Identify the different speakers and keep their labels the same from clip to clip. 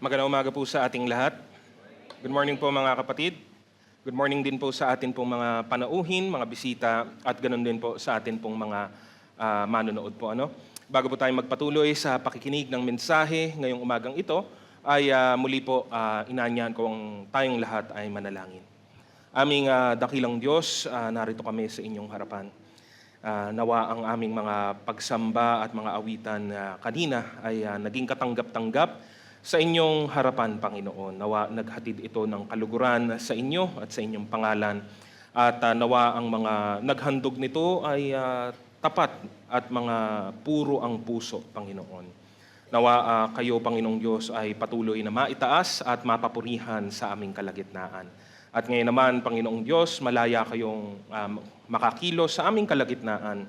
Speaker 1: Magandang umaga po sa ating lahat. Good morning po mga kapatid. Good morning din po sa atin pong mga panauhin, mga bisita, at ganoon din po sa atin pong mga manonood po. Bago po tayo magpatuloy sa pakikinig ng mensahe ngayong umagang ito, ay muli po inaanyahan ko ang tayong lahat ay manalangin. Aming dakilang Diyos, narito kami sa inyong harapan. Nawa ang aming mga pagsamba at mga awitan kanina ay naging katanggap-tanggap sa inyong harapan, Panginoon. Nawa naghatid ito ng kaluguran sa inyo at sa inyong pangalan. At nawa ang mga naghandog nito ay tapat at mga puro ang puso, Panginoon. Nawa kayo, Panginoong Diyos, ay patuloy na maitaas at mapapurihan sa aming kalagitnaan. At ngayon naman, Panginoong Diyos, malaya kayong makakilos sa aming kalagitnaan.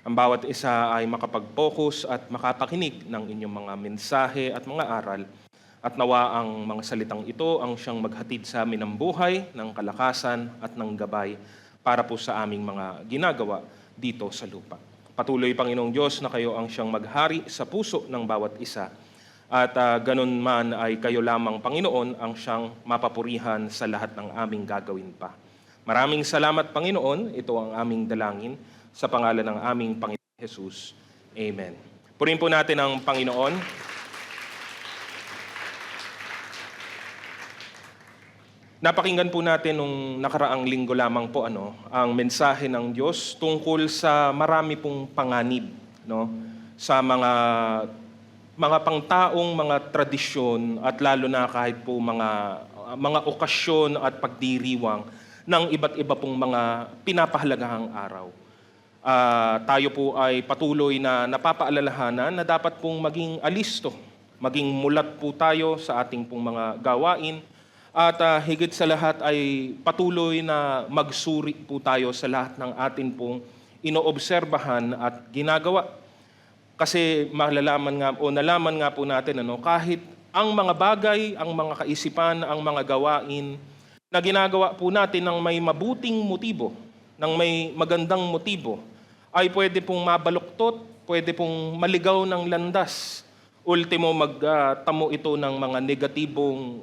Speaker 1: Ang bawat isa ay makapag-focus at makapakinig ng inyong mga mensahe at mga aral. At nawa ang mga salitang ito ang siyang maghatid sa amin ng buhay, ng kalakasan at ng gabay para po sa aming mga ginagawa dito sa lupa. Patuloy, Panginoong Diyos, na kayo ang siyang maghari sa puso ng bawat isa. At ganun man ay kayo lamang, Panginoon, ang siyang mapapurihan sa lahat ng aming gagawin pa. Maraming salamat, Panginoon. Ito ang aming dalangin sa pangalan ng aming Panginoon Jesus. Amen. Purihin po natin ang Panginoon. Napakinggan po natin nung nakaraang linggo lamang po ang mensahe ng Diyos tungkol sa marami pong panganib, sa mga pangtaong mga tradisyon at lalo na kahit po mga okasyon at pagdiriwang ng iba't iba pong mga pinapahalagahang araw. Tayo po ay patuloy na napapaalalahanan na dapat pong maging alisto, maging mulat po tayo sa ating pong mga gawain at higit sa lahat ay patuloy na magsuri po tayo sa lahat ng atin pong inoobserbahan at ginagawa. Kasi nalaman nga po natin kahit ang mga bagay, ang mga kaisipan, ang mga gawain na ginagawa po natin ng may mabuting motibo, ng may magandang motibo, ay pwede pong mabaluktot, pwede pong maligaw ng landas. Ultimo, magtamo ito ng mga negatibong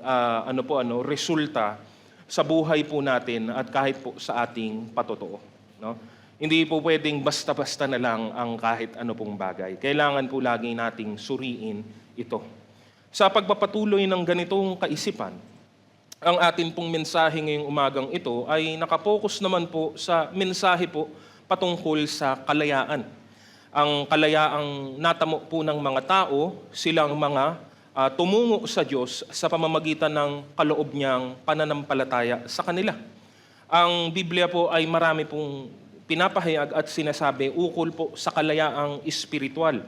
Speaker 1: resulta sa buhay po natin at kahit po sa ating patotoo. Hindi po pwedeng basta-basta na lang ang kahit ano pong bagay. Kailangan po lagi nating suriin ito. Sa pagpapatuloy ng ganitong kaisipan, ang atin pong mensahe ngayong umagang ito ay nakapokus naman po sa mensahe po patungkol sa kalayaan. Ang kalayaang natamo po ng mga tao, silang mga tumungo sa Diyos sa pamamagitan ng kaloob niyang pananampalataya sa kanila. Ang Biblia po ay marami pong pinapahayag at sinasabi ukol po sa kalayaang espiritual.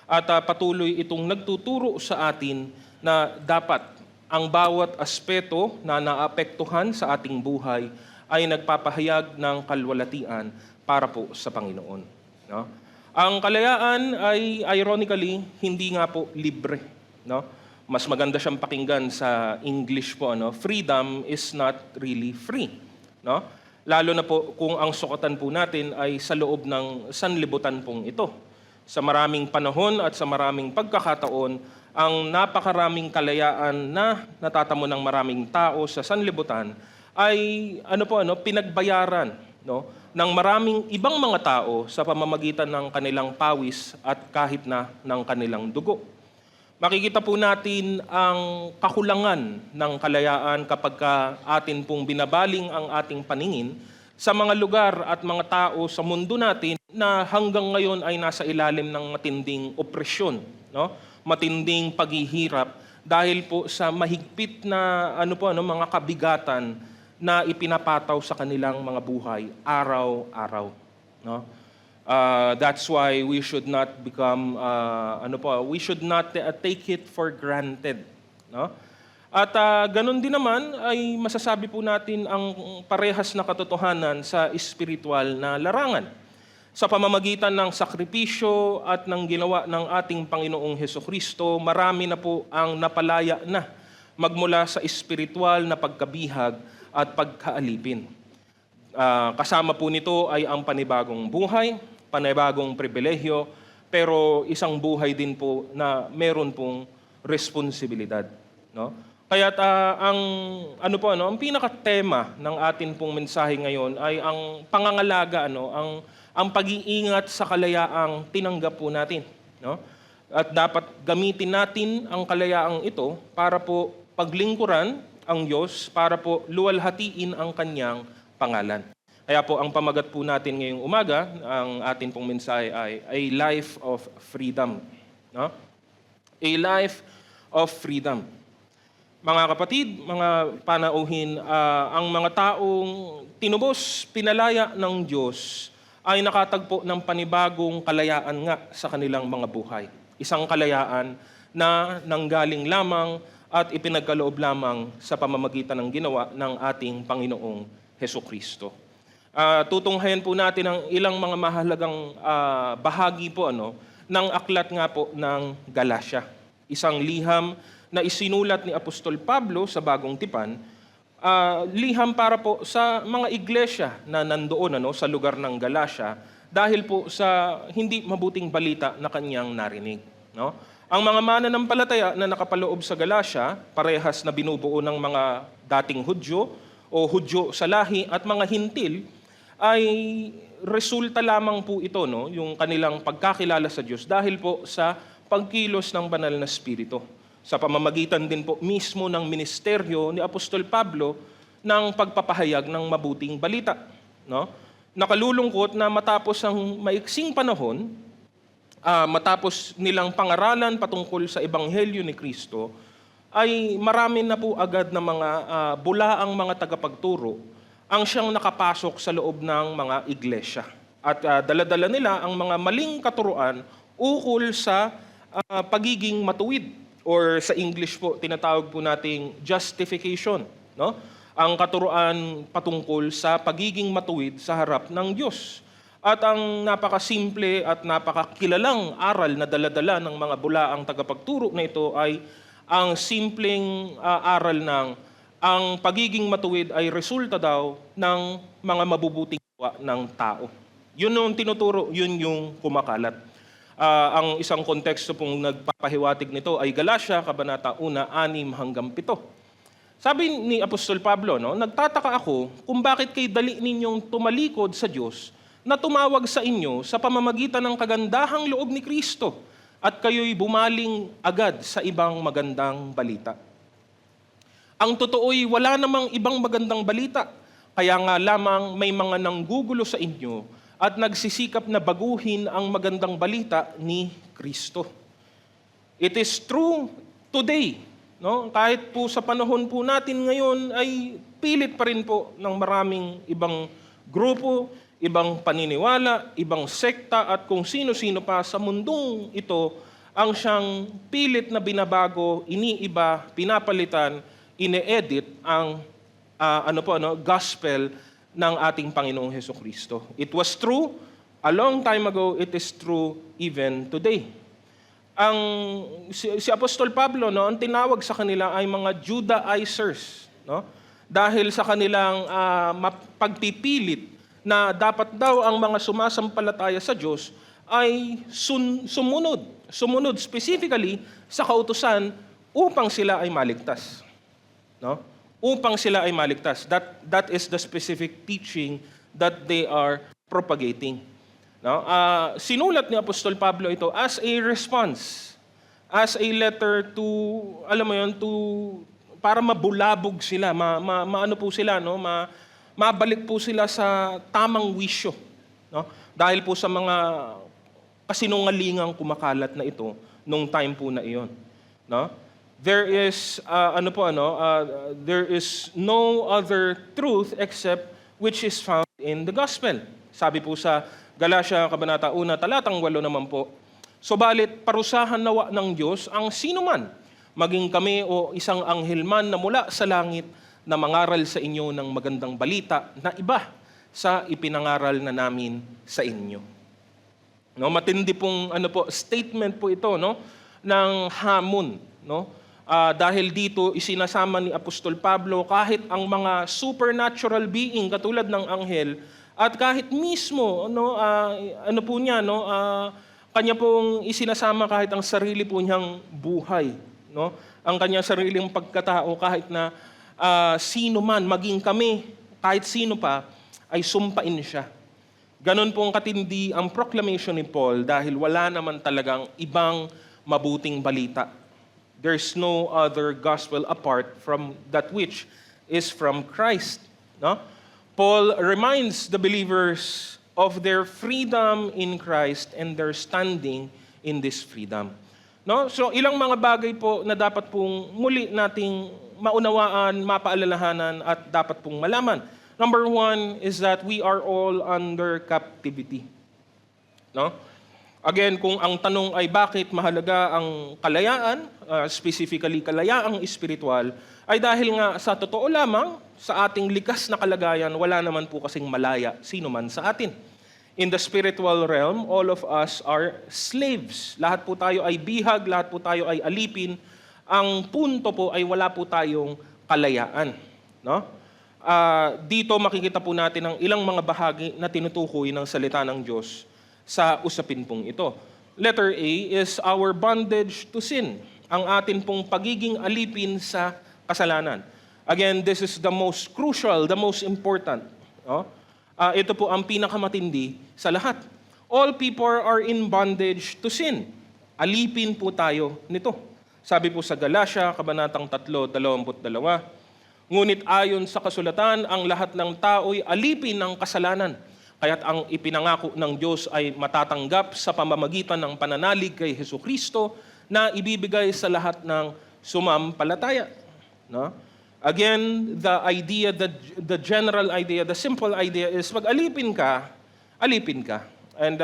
Speaker 1: At patuloy itong nagtuturo sa atin na dapat ang bawat aspeto na naapektuhan sa ating buhay ay nagpapahayag ng kalwalatian para po sa Panginoon. Ang kalayaan ay ironically hindi nga po libre. Mas maganda siyang pakinggan sa English po. Freedom is not really free. Lalo na po kung ang sukatan po natin ay sa loob ng sanlibutan pong ito. Sa maraming panahon at sa maraming pagkakataon, ang napakaraming kalayaan na natatamo ng maraming tao sa sanlibutan ay pinagbayaran ng maraming ibang mga tao sa pamamagitan ng kanilang pawis at kahit na ng kanilang dugo. Makikita po natin ang kakulangan ng kalayaan kapag atin pong binabaling ang ating paningin sa mga lugar at mga tao sa mundo natin na hanggang ngayon ay nasa ilalim ng matinding opresyon, matinding paghihirap dahil po sa mahigpit na mga kabigatan na ipinapataw sa kanilang mga buhay araw-araw. That's why we should not become we should not take it for granted. At ganun din naman ay masasabi po natin ang parehas na katotohanan sa espiritual na larangan. Sa pamamagitan ng sakripisyo at ng ginawa ng ating Panginoong Hesukristo, marami na po ang napalaya na magmula sa espiritual na pagkabihag at pagkaalipin. Kasama po nito ay ang panibagong buhay, panibagong pribilehyo, pero isang buhay din po na meron pong responsibilidad, no? Kaya't ang pinaka-tema ng atin pong mensahe ngayon ay ang pangangalaga, ang pag-iingat sa kalayaang tinanggap po natin, no? At dapat gamitin natin ang kalayaang ito para po paglingkuran ang Diyos, para po luwalhatiin ang kanyang pangalan. Kaya po ang pamagat po natin ngayong umaga, ang atin pong mensahe ay a life of freedom, no? A life of freedom. Mga kapatid, mga panauhin, ang mga taong tinubos, pinalaya ng Diyos ay nakatagpo ng panibagong kalayaan nga sa kanilang mga buhay. Isang kalayaan na nanggaling lamang at ipinagkaloob lamang sa pamamagitan ng ginawa ng ating Panginoong Hesukristo. Tutunghayan po natin ang ilang mga mahalagang bahagi po ng aklat nga po ng Galacia. Isang liham na isinulat ni Apostol Pablo sa Bagong Tipan, liham para po sa mga iglesia na nandoon sa lugar ng Galacia dahil po sa hindi mabuting balita na kanyang narinig, no? Ang mga mananampalataya na nakapaloob sa Galacia, parehas na binubuo ng mga dating Hudyo o Hudyo sa lahi at mga Hintil, ay resulta lamang po ito, yung kanilang pagkakilala sa Diyos dahil po sa pagkilos ng banal na Espiritu. Sa pamamagitan din po mismo ng ministeryo ni Apostol Pablo ng pagpapahayag ng mabuting balita, no? Nakalulungkot na matapos ang maiksing panahon, matapos nilang pangaralan patungkol sa Ebanghelyo ni Kristo, ay marami na po agad na mga bulaang mga tagapagturo ang siyang nakapasok sa loob ng mga iglesia. At dala-dala nila ang mga maling katuruan ukol sa pagiging matuwid, or sa English po, tinatawag po nating justification, no? Ang katuruan patungkol sa pagiging matuwid sa harap ng Diyos. At ang napakasimple at napakakilalang aral na daladala ng mga bulaang tagapagturo na ito ay ang simpleng aral ng ang pagiging matuwid ay resulta daw ng mga mabubuting gawa ng tao. Yun yung tinuturo, yun yung kumakalat. Ang isang konteksto pong nagpapahiwatig nito ay Galacia, Kabanata 1:6-7. Sabi ni Apostol Pablo, nagtataka ako kung bakit kayo dali ninyong tumalikod sa Diyos na tumawag sa inyo sa pamamagitan ng kagandahang loob ni Kristo at kayo'y bumaling agad sa ibang magandang balita. Ang totoo'y wala namang ibang magandang balita, kaya nga lamang may mga nanggugulo sa inyo at nagsisikap na baguhin ang magandang balita ni Kristo. It is true today, no? Kahit po sa panahon po natin ngayon ay pilit pa rin po ng maraming ibang grupo, ibang paniniwala, ibang sekta at kung sino-sino pa sa mundong ito ang siyang pilit na binabago, iniiba, pinapalitan, ine-edit ang gospel ng ating Panginoong Hesukristo. It was true a long time ago, it is true even today. Si Apostol Pablo, ang tinawag sa kanila ay mga Judaizers, no? Dahil sa kanilang pagpipilit na dapat daw ang mga sumasampalataya sa Diyos ay sumunod specifically sa kautusan upang sila ay maligtas, no? Upang sila ay maligtas. That is the specific teaching that they are propagating. No? Sinulat ni Apostol Pablo ito as a response, as a letter to, para mabulabog sila, mabalik po sila sa tamang wisyo. No? Dahil po sa mga kasinungalingang kumakalat na ito nung time po na iyon. No? There is there is no other truth except which is found in the gospel. Sabi po sa Galacia Kabanata 1 talatang 8 naman po, subalit parusahan nawa ng Diyos ang sinuman, maging kami o isang anghel man na mula sa langit na mangaral sa inyo ng magandang balita na iba sa ipinangaral na namin sa inyo. No, matindi pong statement po ito, ng hamon, dahil dito isinasama ni Apostol Pablo kahit ang mga supernatural being katulad ng anghel at kahit mismo kanya pong isinasama kahit ang sarili po niyang buhay, no? Ang kanyang sariling pagkatao kahit na sino man, maging kami, kahit sino pa, ay sumpain siya. Ganon pong katindi ang proclamation ni Paul dahil wala naman talagang ibang mabuting balita. There's no other gospel apart from that which is from Christ. No? Paul reminds the believers of their freedom in Christ and their standing in this freedom. No? So ilang mga bagay po na dapat pong muli nating maunawaan, mapaalalahanan at dapat pong malaman. Number one is that we are all under captivity. No? Again, kung ang tanong ay bakit mahalaga ang kalayaan, specifically kalayaang espiritual, ay dahil nga sa totoo lamang, sa ating likas na kalagayan, wala naman po kasing malaya sino man sa atin. In the spiritual realm, all of us are slaves. Lahat po tayo ay bihag, lahat po tayo ay alipin. Ang punto po ay wala po tayong kalayaan. No? Dito makikita po natin ang ilang mga bahagi na tinutukoy ng salita ng Diyos sa usapin pong ito. Letter A is our bondage to sin. Ang atin pong pagiging alipin sa kasalanan. Again, this is the most crucial, the most important. No? Ito po ang pinakamatindi sa lahat. All people are in bondage to sin. Alipin po tayo nito. Sabi po sa Galatia, Kabanatang 3:22, ngunit ayon sa kasulatan, ang lahat ng tao'y alipin ng kasalanan. Kaya't ang ipinangako ng Diyos ay matatanggap sa pamamagitan ng pananalig kay Hesukristo na ibibigay sa lahat ng sumampalataya. No? Again, the idea, the general idea, the simple idea is pag alipin ka, alipin ka. And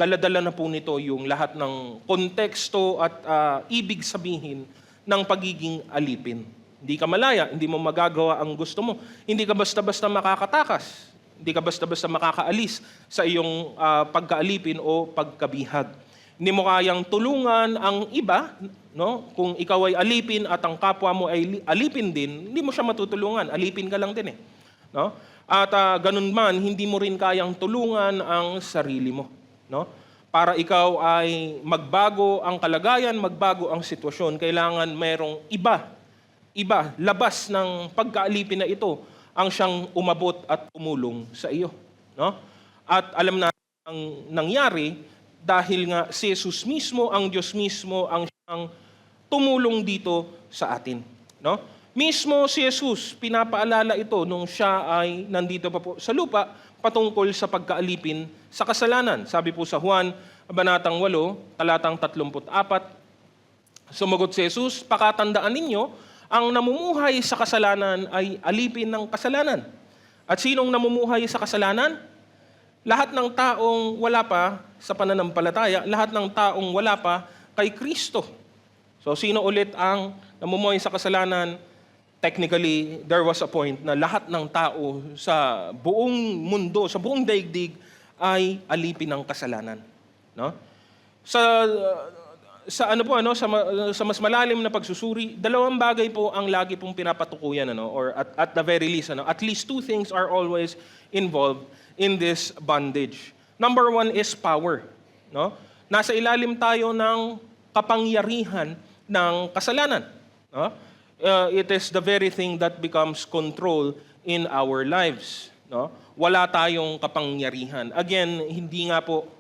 Speaker 1: dala-dala na po nito yung lahat ng konteksto at ibig sabihin ng pagiging alipin. Hindi ka malaya, hindi mo magagawa ang gusto mo. Hindi ka basta-basta makakatakas. Hindi ka basta-basta makakaalis sa iyong pagkaalipin o pagkabihag. Hindi mo kayang tulungan ang iba, no? Kung ikaw ay alipin at ang kapwa mo ay alipin din, hindi mo siya matutulungan. Alipin ka lang din eh. No? At ganun man, hindi mo rin kayang tulungan ang sarili mo. No? Para ikaw ay magbago ang kalagayan, magbago ang sitwasyon, kailangan mayroong iba, labas ng pagkaalipin na ito, ang siyang umabot at tumulong sa iyo. No? At alam natin ang nangyari dahil nga si Jesus mismo, ang Diyos mismo, ang siyang tumulong dito sa atin. No? Mismo si Jesus, pinapaalala ito nung siya ay nandito pa po sa lupa patungkol sa pagkaalipin sa kasalanan. Sabi po sa Juan, Kabanatang 8, talatang 34, sumagot si Jesus, pakatandaan ninyo, ang namumuhay sa kasalanan ay alipin ng kasalanan. At sinong namumuhay sa kasalanan? Lahat ng taong wala pa sa pananampalataya, lahat ng taong wala pa kay Kristo. So sino ulit ang namumuhay sa kasalanan? Technically, there was a point na lahat ng tao sa buong mundo, sa buong daigdig ay alipin ng kasalanan. No? Sa mas malalim na pagsusuri, dalawang bagay po ang lagi pong pinapatukuyan, or at the very least, at least two things are always involved in this bondage. Number one is power. No? Nasa ilalim tayo ng kapangyarihan ng kasalanan. No? It is the very thing that becomes control in our lives. No? Wala tayong kapangyarihan. Again, hindi nga po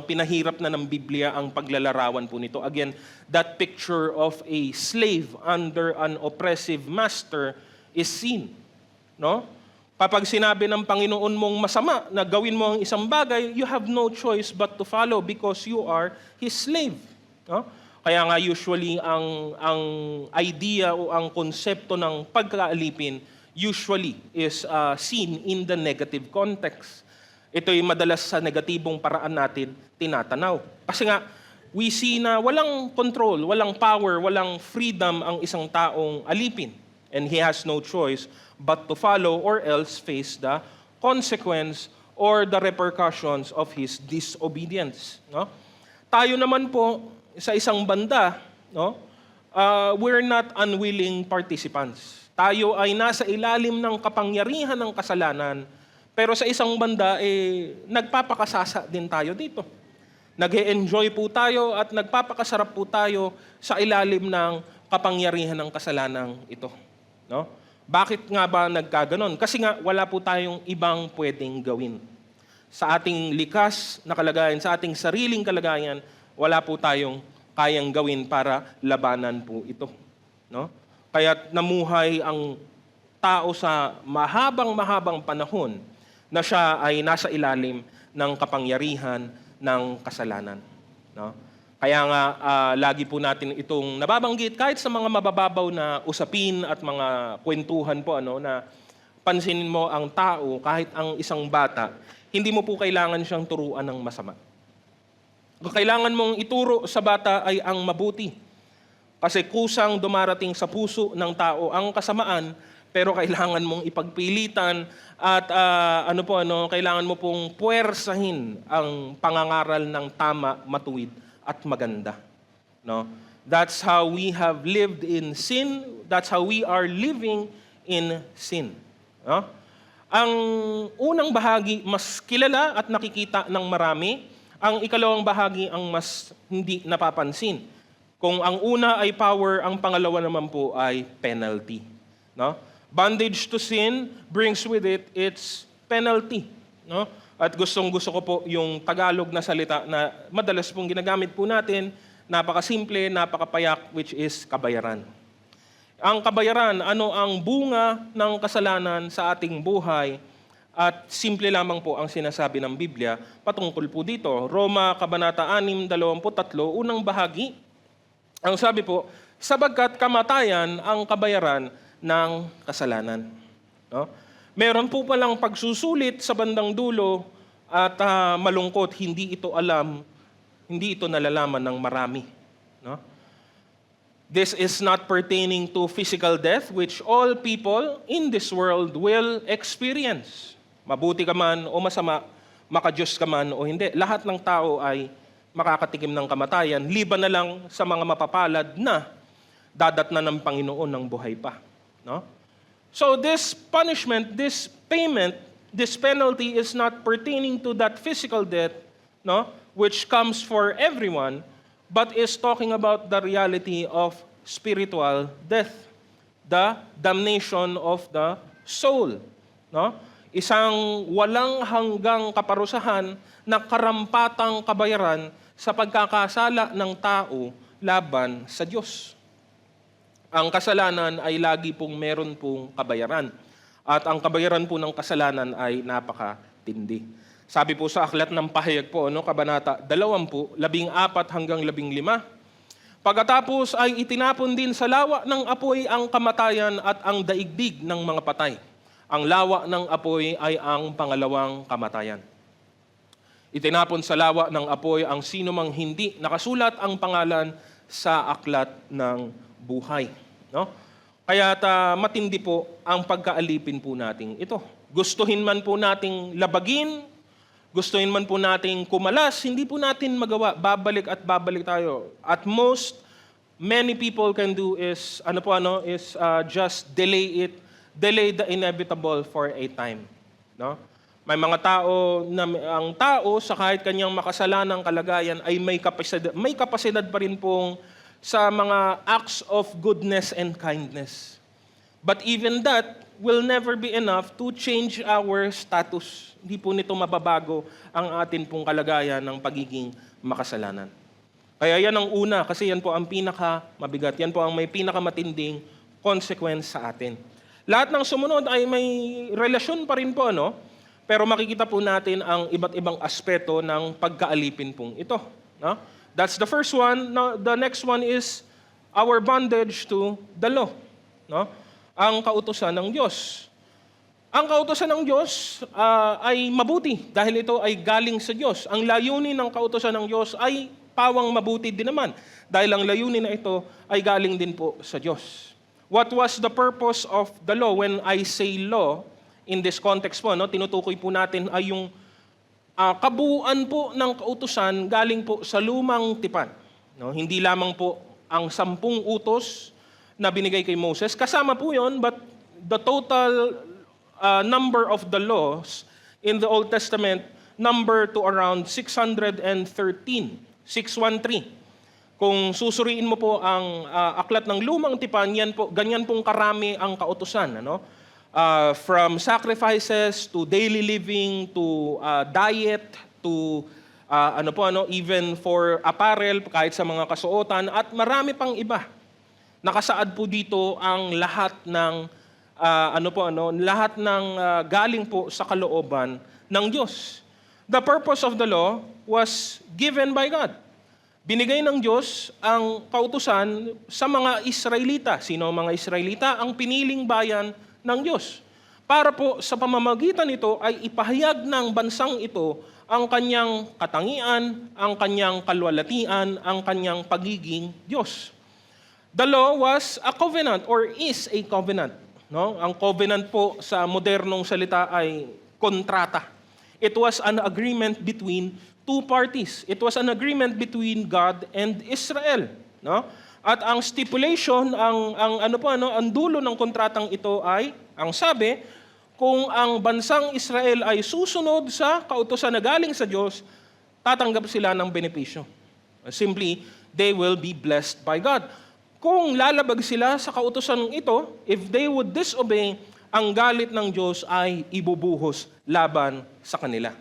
Speaker 1: pinahirap na ng Biblia ang paglalarawan po nito. Again, that picture of a slave under an oppressive master is seen. No? Kapag sinabi ng Panginoon mong masama na gawin mo ang isang bagay, you have no choice but to follow because you are His slave. No? Kaya nga usually ang idea o ang konsepto ng pagkaalipin usually is seen in the negative context. Ito'y madalas sa negatibong paraan natin tinatanaw. Kasi nga, we see na walang control, walang power, walang freedom ang isang taong alipin. And he has no choice but to follow or else face the consequence or the repercussions of his disobedience. No? Tayo naman po, sa isang banda, no, we're not unwilling participants. Tayo ay nasa ilalim ng kapangyarihan ng kasalanan, pero sa isang banda, nagpapakasasa din tayo dito. Nag-e-enjoy po tayo at nagpapakasarap po tayo sa ilalim ng kapangyarihan ng kasalanang ito. No? Bakit nga ba nagkaganon? Kasi nga wala po tayong ibang pwedeng gawin. Sa ating likas na kalagayan, sa ating sariling kalagayan, wala po tayong kayang gawin para labanan po ito. No? Kaya namuhay ang tao sa mahabang panahon na siya ay nasa ilalim ng kapangyarihan ng kasalanan. No? Kaya nga, lagi po natin itong nababanggit kahit sa mga mabababaw na usapin at mga kwentuhan po, na pansinin mo ang tao, kahit ang isang bata, hindi mo po kailangan siyang turuan ng masama. Kung kailangan mong ituro sa bata ay ang mabuti. Kasi kusang dumarating sa puso ng tao ang kasamaan, pero kailangan mong ipagpilitan at kailangan mo pong puwersahin ang pangangaral ng tama, matuwid at maganda. No? That's how we have lived in sin. That's how we are living in sin. No? Ang unang bahagi mas kilala at nakikita ng marami. Ang ikalawang bahagi ang mas hindi napapansin. Kung ang una ay power, ang pangalawa naman po ay penalty. No? Bondage to sin brings with it its penalty. No? At gustong-gusto ko po yung Tagalog na salita na madalas pong ginagamit po natin, napakasimple, napakapayak, which is kabayaran. Ang kabayaran, ano ang bunga ng kasalanan sa ating buhay? At simple lamang po ang sinasabi ng Biblia patungkol po dito. Roma, Kabanata 6:23, unang bahagi. Ang sabi po, sabagkat kamatayan ang kabayaran ng kasalanan. No? Meron po palang pagsusulit sa bandang dulo at malungkot, hindi ito nalalaman ng marami. No? This is not pertaining to physical death, which all people in this world will experience. Mabuti ka man o masama, makadiyos ka man o hindi, lahat ng tao ay makakatikim ng kamatayan, liban na lang sa mga mapapalad na dadatnan ng Panginoon ng buhay pa. No? So this punishment, this payment, this penalty is not pertaining to that physical death, which comes for everyone, but is talking about the reality of spiritual death, the damnation of the soul. No? Isang walang hanggang kaparusahan na karampatang kabayaran sa pagkakasala ng tao laban sa Diyos. Ang kasalanan ay lagi pong meron pong kabayaran. At ang kabayaran po ng kasalanan ay napakatindi. Sabi po sa Aklat ng Pahayag po, Kabanata 20, 14 hanggang 15, pagkatapos ay itinapon din sa lawa ng apoy ang kamatayan at ang daigdig ng mga patay. Ang lawa ng apoy ay ang pangalawang kamatayan. Itinapon sa lawa ng apoy ang sino mang hindi nakasulat ang pangalan sa aklat ng buhay. No? Kaya matindi po ang pagkaalipin po nating ito. Gustuhin man po nating labagin, gustuhin man po nating kumalas, hindi po natin magawa. Babalik at babalik tayo. At most, many people can do is, just delay the inevitable for a time. No? May mga tao na ang tao sa kahit kanyang makasalanang kalagayan ay may kapasidad pa rin pong sa mga acts of goodness and kindness. But even that will never be enough to change our status. Hindi po nito mababago ang atin pong kalagayan ng pagiging makasalanan. Kaya yan ang una, kasi yan po ang pinakamabigat. Yan po ang may pinakamatinding consequence sa atin. Lahat ng sumunod ay may relasyon pa rin po, Pero makikita po natin ang iba't ibang aspeto ng pagkaalipin pong ito. No? That's the first one. Now, the next one is our bondage to the law. No? Ang kautusan ng Diyos. Ang kautusan ng Diyos ay mabuti dahil ito ay galing sa Diyos. Ang layunin ng kautusan ng Diyos ay pawang mabuti din naman dahil ang layunin na ito ay galing din po sa Diyos. What was the purpose of the law? When I say law, in this context po, tinutukoy po natin ay yung kabuuan po ng kautusan galing po sa lumang tipan. Hindi lamang po ang 10 utos na binigay kay Moses. Kasama po yon, but the total number of the laws in the Old Testament number to around 613. Kung susuriin mo po ang aklat ng Lumang Tipan, ganyan pong karami ang kautusan. Ano? From sacrifices to daily living to diet to even for apparel, kahit sa mga kasuotan, at marami pang iba. Nakasaad po dito ang lahat ng lahat ng galing po sa kalooban ng Diyos. The purpose of the law was given by God. Binigay ng Diyos ang kautusan sa mga Israelita. Sino ang mga Israelita? Ang piniling bayan ng Diyos. Para po sa pamamagitan nito ay ipahayag ng bansang ito ang kanyang katangian, ang kanyang kalwalatian, ang kanyang pagiging Diyos. The law was a covenant or is a covenant. No? Ang covenant po sa modernong salita ay kontrata. It was an agreement between two parties. It was an agreement between God and Israel, no? At ang stipulation, ang dulo ng kontratang ito ay ang sabi, kung ang bansang Israel ay susunod sa kautusan na galing sa Diyos, tatanggap sila ng benepisyo. Simply, they will be blessed by God. Kung lalabag sila sa kautusan ito, if they would disobey, ang galit ng Diyos ay ibubuhos laban sa kanila.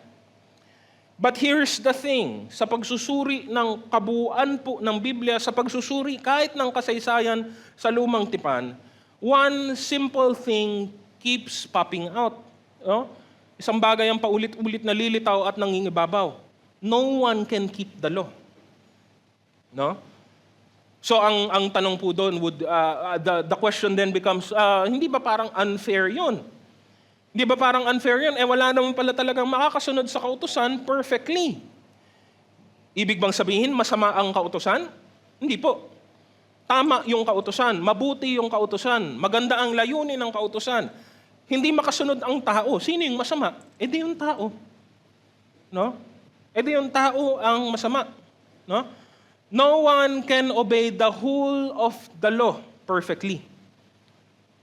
Speaker 1: But here's the thing, sa pagsusuri ng kabuuan po ng Biblia, sa pagsusuri kahit ng kasaysayan sa Lumang Tipan, one simple thing keeps popping out. No? Isang bagay ang paulit-ulit na lilitaw at nangingibabaw. No one can keep the law. No? So ang tanong po doon, the question then becomes, hindi ba parang unfair yun? Di ba parang unfair yun? Wala naman pala talagang makakasunod sa kautusan perfectly. Ibig bang sabihin, masama ang kautusan? Hindi po. Tama yung kautusan, mabuti yung kautusan, maganda ang layunin ng kautusan. Hindi makasunod ang tao. Sino yung masama? Di yung tao. No? Di yung tao ang masama. No? No one can obey the whole of the law perfectly.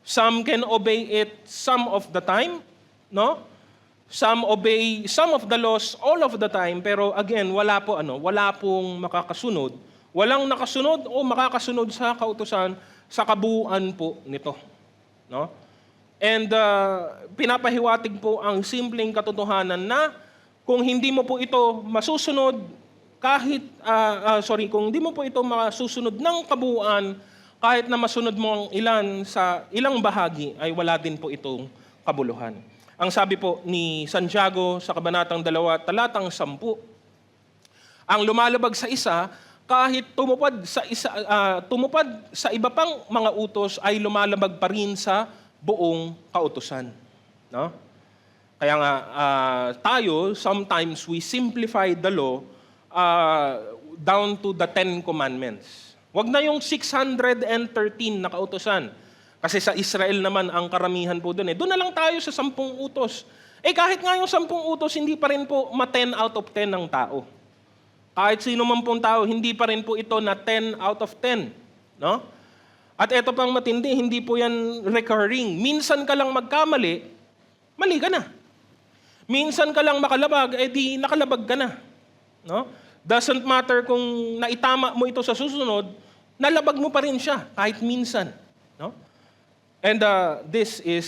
Speaker 1: Some can obey it some of the time, no? Some obey some of the laws all of the time, pero again, wala pong makakasunod. Walang nakasunod o makakasunod sa kautusan sa kabuuan po nito, no? And pinapahiwatig po ang simpleng katotohanan na kung hindi mo po ito masusunod kung hindi mo po ito masusunod ng kabuuan, kahit na masunod mo ang ilan sa ilang bahagi, ay wala din po itong kabuluhan. Ang sabi po ni Santiago sa Kabanatang 2, talatang 10, ang lumalabag sa isa, kahit tumupad sa iba pang mga utos, ay lumalabag pa rin sa buong kautusan. No? Kaya nga, tayo, sometimes we simplify the law down to the 10 Commandments. Wag na yung 613 na kautusan. Kasi sa Israel naman ang karamihan po doon. Doon na lang tayo sa 10 utos. Kahit nga yung 10 utos, hindi pa rin po 10 out of 10 ng tao. Kahit sino man pong tao, hindi pa rin po ito na 10 out of 10. No? At ito pang matindi, hindi po yan recurring. Minsan ka lang magkamali, mali ka na. Minsan ka lang makalabag, di nakalabag ka na. No? Doesn't matter kung naitama mo ito sa susunod, nalabag mo pa rin siya kahit minsan. No? And this is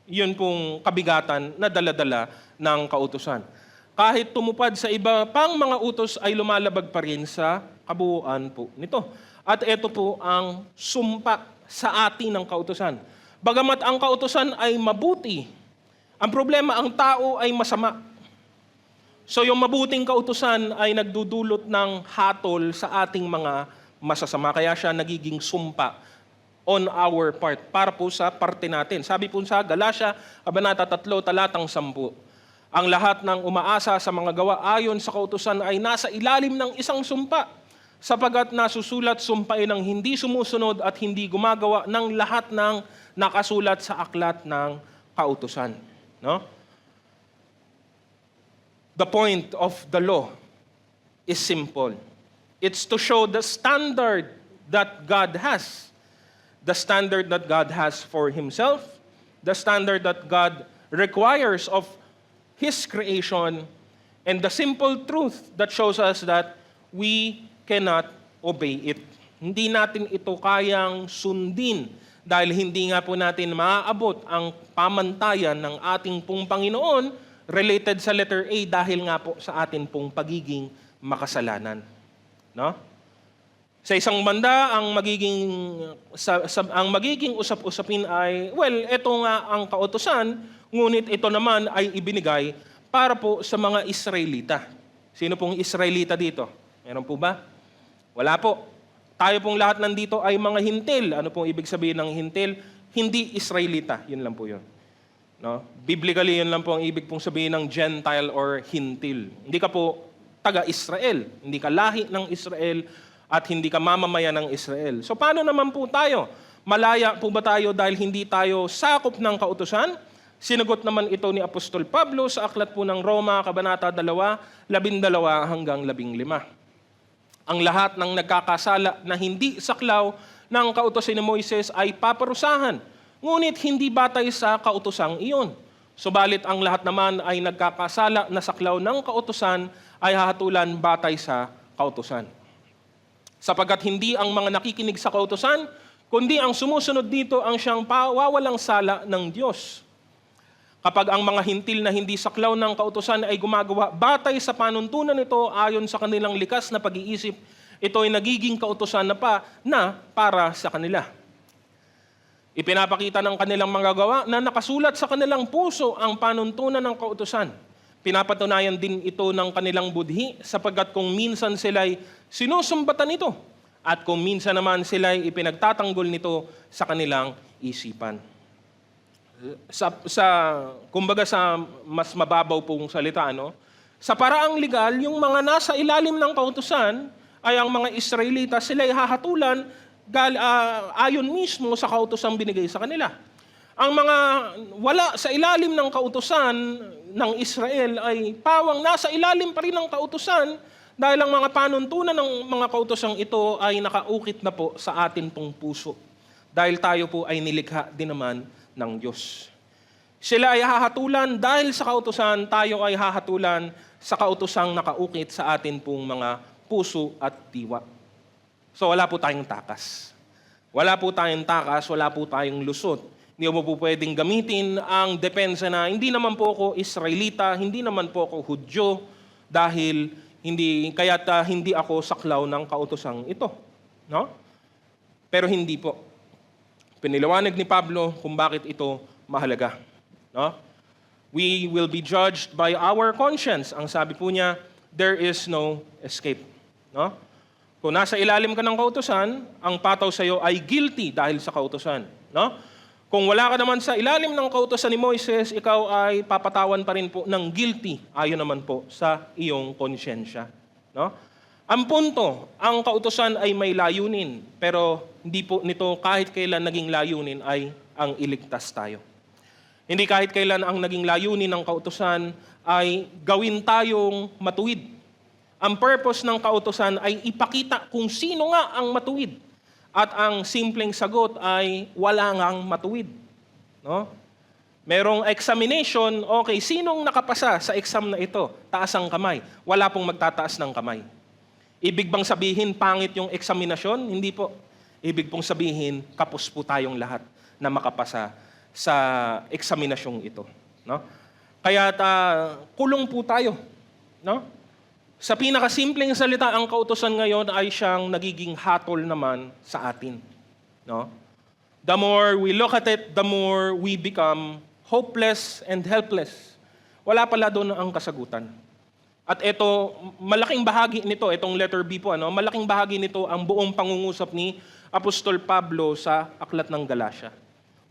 Speaker 1: yun pong kabigatan na dala-dala ng kautusan. Kahit tumupad sa iba pang mga utos ay lumalabag pa rin sa kabuuan po nito. At ito po ang sumpa sa atin ng kautusan. Bagamat ang kautusan ay mabuti, ang problema, ang tao ay masama. So yung mabuting kautusan ay nagdudulot ng hatol sa ating mga masasama. Kaya siya nagiging sumpa on our part, para po sa parte natin. Sabi po sa Galatia, Kabanata 3, talatang 10, ang lahat ng umaasa sa mga gawa ayon sa kautusan ay nasa ilalim ng isang sumpa, sapagat nasusulat sumpain ng hindi sumusunod at hindi gumagawa ng lahat ng nakasulat sa aklat ng kautusan. No? The point of the law is simple. It's to show the standard that God has. The standard that God has for Himself. The standard that God requires of His creation. And the simple truth that shows us that we cannot obey it. Hindi natin ito kayang sundin dahil hindi nga po natin maaabot ang pamantayan ng ating pong Panginoon related sa letter A dahil nga po sa atin pong pagiging makasalanan. No? Sa isang banda, ang magiging usap-usapin ay, ito nga ang kautusan, ngunit ito naman ay ibinigay para po sa mga Israelita. Sino pong Israelita dito? Meron po ba? Wala po. Tayo pong lahat nandito ay mga hintil. Ano pong ibig sabihin ng hintil? Hindi Israelita. Yun lang po yun. No? Biblically, yun lang po ang ibig pong sabihin ng Gentile or hintil. Hindi ka po taga-Israel. Hindi ka lahi ng Israel at hindi ka mamamayan ng Israel. So paano naman po tayo? Malaya po ba tayo dahil hindi tayo sakop ng kautusan? Sinagot naman ito ni Apostol Pablo sa aklat po ng Roma, Kabanata 2, 12 hanggang 15. Ang lahat ng nagkakasala na hindi saklaw ng kautusan ni Moises ay paparusahan, ngunit hindi batay sa kautusang iyon. Subalit ang lahat naman ay nagkakasala na saklaw ng kautusan ay hahatulan batay sa kautusan. Sapagkat hindi ang mga nakikinig sa kautusan, kundi ang sumusunod dito ang siyang pawawalang sala ng Diyos. Kapag ang mga hintil na hindi saklaw ng kautusan ay gumagawa batay sa panuntunan nito ayon sa kanilang likas na pag-iisip, ito ay nagiging kautusan na para sa kanila. Ipinapakita ng kanilang mga gawa na nakasulat sa kanilang puso ang panuntunan ng kautusan. Pinapatunayan din ito ng kanilang budhi sapagkat kung minsan sila'y sinusumbatan nito at kung minsan naman sila'y ipinagtatanggol nito sa kanilang isipan. Kumbaga sa mas mababaw pong salita, sa paraang legal, yung mga nasa ilalim ng kautusan ay ang mga Israelita, sila ay hahatulan ayon mismo sa kautusang binigay sa kanila. Ang mga wala sa ilalim ng kautusan ng Israel ay pawang nasa ilalim pa rin ng kautusan dahil ang mga panuntunan ng mga kautosang ito ay nakaukit na po sa atin pong puso. Dahil tayo po ay nilikha din naman ng Diyos. Sila ay hahatulan dahil sa kautusan, tayo ay hahatulan sa kautusang nakaukit sa atin pong mga puso at diwa. So wala po tayong takas. Wala po tayong takas, wala po tayong lusot. Hindi mo po pwedeng gamitin ang depensa na hindi naman po ako Israelita, hindi naman po ako Hudyo, dahil hindi ako saklaw ng kautusang ito. No? Pero hindi po. Piniliwanag ni Pablo kung bakit ito mahalaga. No? We will be judged by our conscience. Ang sabi po niya, there is no escape. No? Kung nasa ilalim ka ng kautusan, ang pataw sa iyo ay guilty dahil sa kautusan. No? Kung wala ka naman sa ilalim ng kautusan ni Moises, ikaw ay papatawan pa rin po ng guilty ayon naman po sa iyong konsyensya. No? Ang punto, ang kautusan ay may layunin, pero hindi po nito kahit kailan naging layunin ay ang iligtas tayo. Hindi kahit kailan ang naging layunin ng kautusan ay gawin tayong matuwid. Ang purpose ng kautusan ay ipakita kung sino nga ang matuwid. At ang simpleng sagot ay wala ngang matuwid. No? Merong examination, okay, sinong nakapasa sa exam na ito? Taas ang kamay. Wala pong magtataas ng kamay. Ibig bang sabihin pangit yung eksaminasyon? Hindi po. Ibig pong sabihin kapos po tayong lahat na makapasa sa eksaminasyong ito. No? Kaya kulong po tayo. No? Sa pinakasimpleng salita, ang kautusan ngayon ay siyang nagiging hatol naman sa atin. No? The more we look at it, the more we become hopeless and helpless. Wala pala doon ang kasagutan. At ito, malaking bahagi nito, itong letter B po, malaking bahagi nito ang buong pangungusap ni Apostol Pablo sa aklat ng Galacia.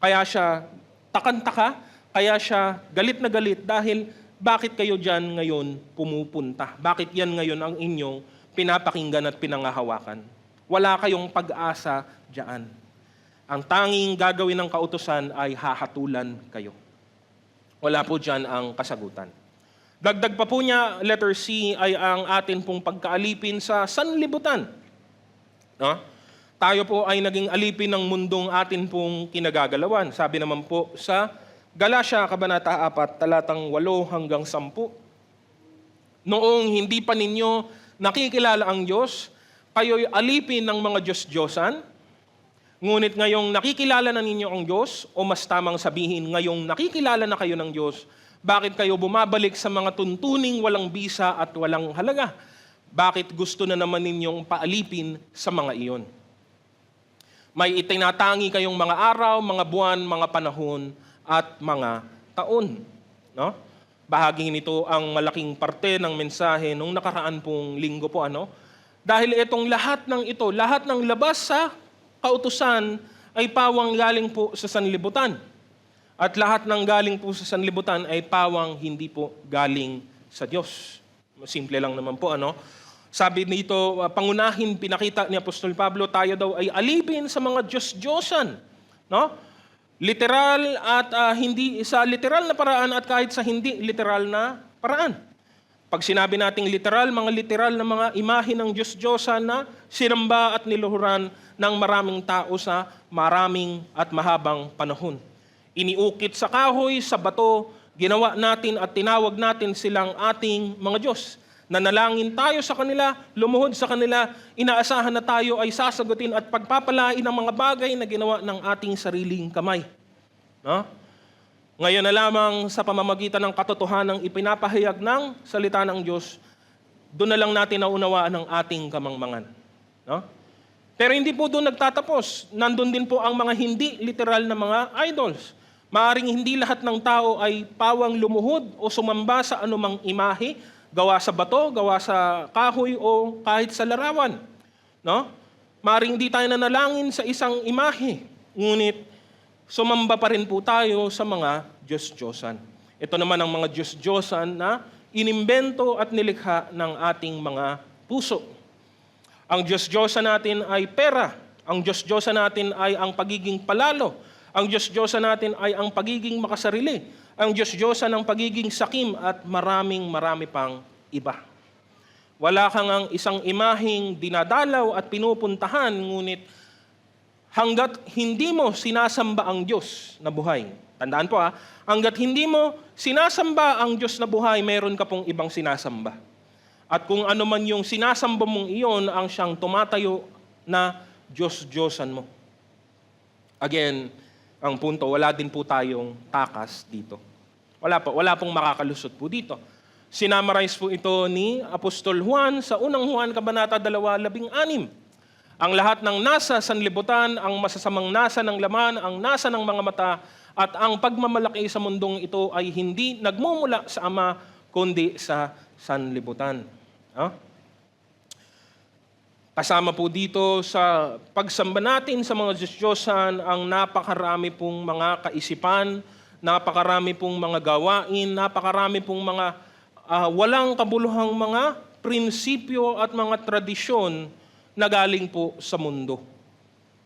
Speaker 1: Kaya siya takan-taka, kaya siya galit na galit dahil bakit kayo dyan ngayon pumupunta? Bakit yan ngayon ang inyong pinapakinggan at pinangahawakan? Wala kayong pag-asa dyan. Ang tanging gagawin ng kautusan ay hahatulan kayo. Wala po dyan ang kasagutan. Dagdag pa po niya, letter C, ay ang atin pong pagkaalipin sa sanlibutan. No? Tayo po ay naging alipin ng mundong atin pong kinagagalawan. Sabi naman po sa Galacia, Kabanata 4, talatang 8 hanggang 10. Noong hindi pa ninyo nakikilala ang Diyos, kayo'y alipin ng mga Diyos-Diyosan, ngunit ngayong nakikilala na ninyo ang Diyos, o mas tamang sabihin, ngayong nakikilala na kayo ng Diyos, bakit kayo bumabalik sa mga tuntuning walang bisa at walang halaga? Bakit gusto na naman ninyong paalipin sa mga iyon? May itinatangi kayong mga araw, mga buwan, mga panahon, at mga taon. No? Bahagi nito ang malaking parte ng mensahe nung nakaraan pong linggo po. Dahil itong lahat ng ito, lahat ng labas sa kautusan ay pawang galing po sa sanlibutan. At lahat ng galing po sa sanlibutan ay pawang hindi po galing sa Diyos. Simple lang naman po. Sabi nito, pangunahin pinakita ni Apostol Pablo, tayo daw ay alipin sa mga Diyos-Diyosan. No? Literal at hindi sa literal na paraan at kahit sa hindi literal na paraan. Pag sinabi nating literal, mga literal na mga imahe ng Diyos-Diyosan na sinamba at niluhuran ng maraming tao sa maraming at mahabang panahon. Iniukit sa kahoy, sa bato, ginawa natin at tinawag natin silang ating mga Diyos. Nanalangin tayo sa kanila, lumuhod sa kanila, inaasahan na tayo ay sasagutin at pagpapalain ng mga bagay na ginawa ng ating sariling kamay. No? Ngayon na lamang sa pamamagitan ng katotohanang ipinapahayag ng salita ng Diyos, doon na lang natin naunawaan ang ating kamangmangan. No? Pero hindi po doon nagtatapos. Nandun din po ang mga hindi literal na mga idols. Maaring hindi lahat ng tao ay pawang lumuhod o sumamba sa anumang imahe, gawa sa bato, gawa sa kahoy o kahit sa larawan. No? Maaring hindi tayo nanalangin sa isang imahe, ngunit sumamba pa rin po tayo sa mga Diyos-Diyosan. Ito naman ang mga Diyos-Diyosan na inimbento at nilikha ng ating mga puso. Ang Diyos-Diyosan natin ay pera. Ang Diyos-Diyosan natin ay ang pagiging palalo. Ang Diyos-Diyosan natin ay ang pagiging makasarili. Ang Diyos-Diyosan ang pagiging sakim at marami pang iba. Wala kang ang isang imaheng dinadalaw at pinupuntahan, ngunit hanggat hindi mo sinasamba ang Diyos na buhay. Tandaan po hanggat hindi mo sinasamba ang Diyos na buhay, mayroon ka pong ibang sinasamba. At kung ano man yung sinasamba mong iyon, ang siyang tumatayo na Diyos-Diyosan mo. Again, ang punto, wala din po tayong takas dito. Wala pong makakalusot po dito. Sinamarize po ito ni Apostol Juan sa unang Juan, Kabanata 2:16. Ang lahat ng nasa sanlibutan, ang masasamang nasa ng laman, ang nasa ng mga mata, at ang pagmamalaki sa mundong ito ay hindi nagmumula sa Ama, kundi sa sanlibutan. Kasama po dito sa pagsamba natin sa mga Diyos-Diyosan ang napakarami pong mga kaisipan, napakarami pong mga gawain, napakarami pong mga walang kabuluhang mga prinsipyo at mga tradisyon na galing po sa mundo.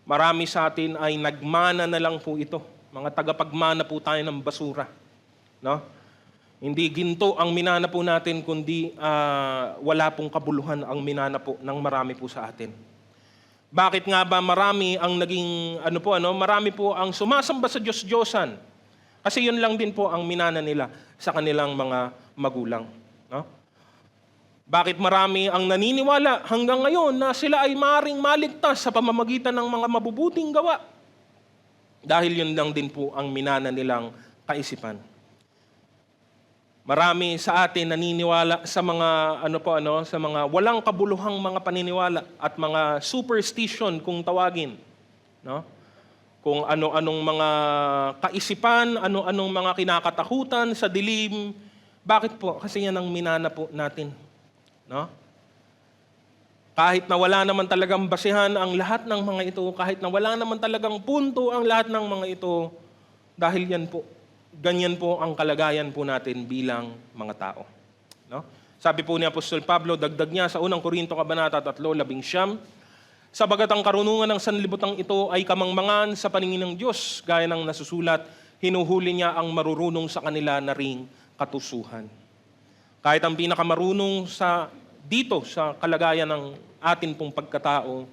Speaker 1: Marami sa atin ay nagmana na lang po ito. Mga tagapagmana po tayo ng basura. No? Hindi ginto ang minana po natin, kundi wala pong kabuluhan ang minana po ng marami po sa atin. Bakit nga ba marami ang naging, marami po ang sumasamba sa Diyos-Diyosan? Kasi yun lang din po ang minana nila sa kanilang mga magulang. No? Bakit marami ang naniniwala hanggang ngayon na sila ay maaaring maligtas sa pamamagitan ng mga mabubuting gawa? Dahil yun lang din po ang minana nilang kaisipan. Marami sa atin naniniwala sa mga sa mga walang kabuluhang mga paniniwala at mga superstition kung tawagin, no? Kung ano-anong mga kaisipan, ano-anong mga kinakatakutan sa dilim. Bakit po? Kasi yan ang minana po natin, no? Kahit na wala naman talagang basehan ang lahat ng mga ito, kahit na wala naman talagang punto ang lahat ng mga ito, dahil yan po, ganyan po ang kalagayan po natin bilang mga tao. No? Sabi po ni Apostol Pablo, dagdag niya sa unang Korinto Kabanata 3:19, sabagat ang karunungan ng sanlibutang ito ay kamangmangan sa paningin ng Diyos, gaya ng nasusulat, hinuhuli niya ang marurunong sa kanila na ring katusuhan. Kahit ang pinakamarunong dito sa kalagayan ng atin pong pagkatao,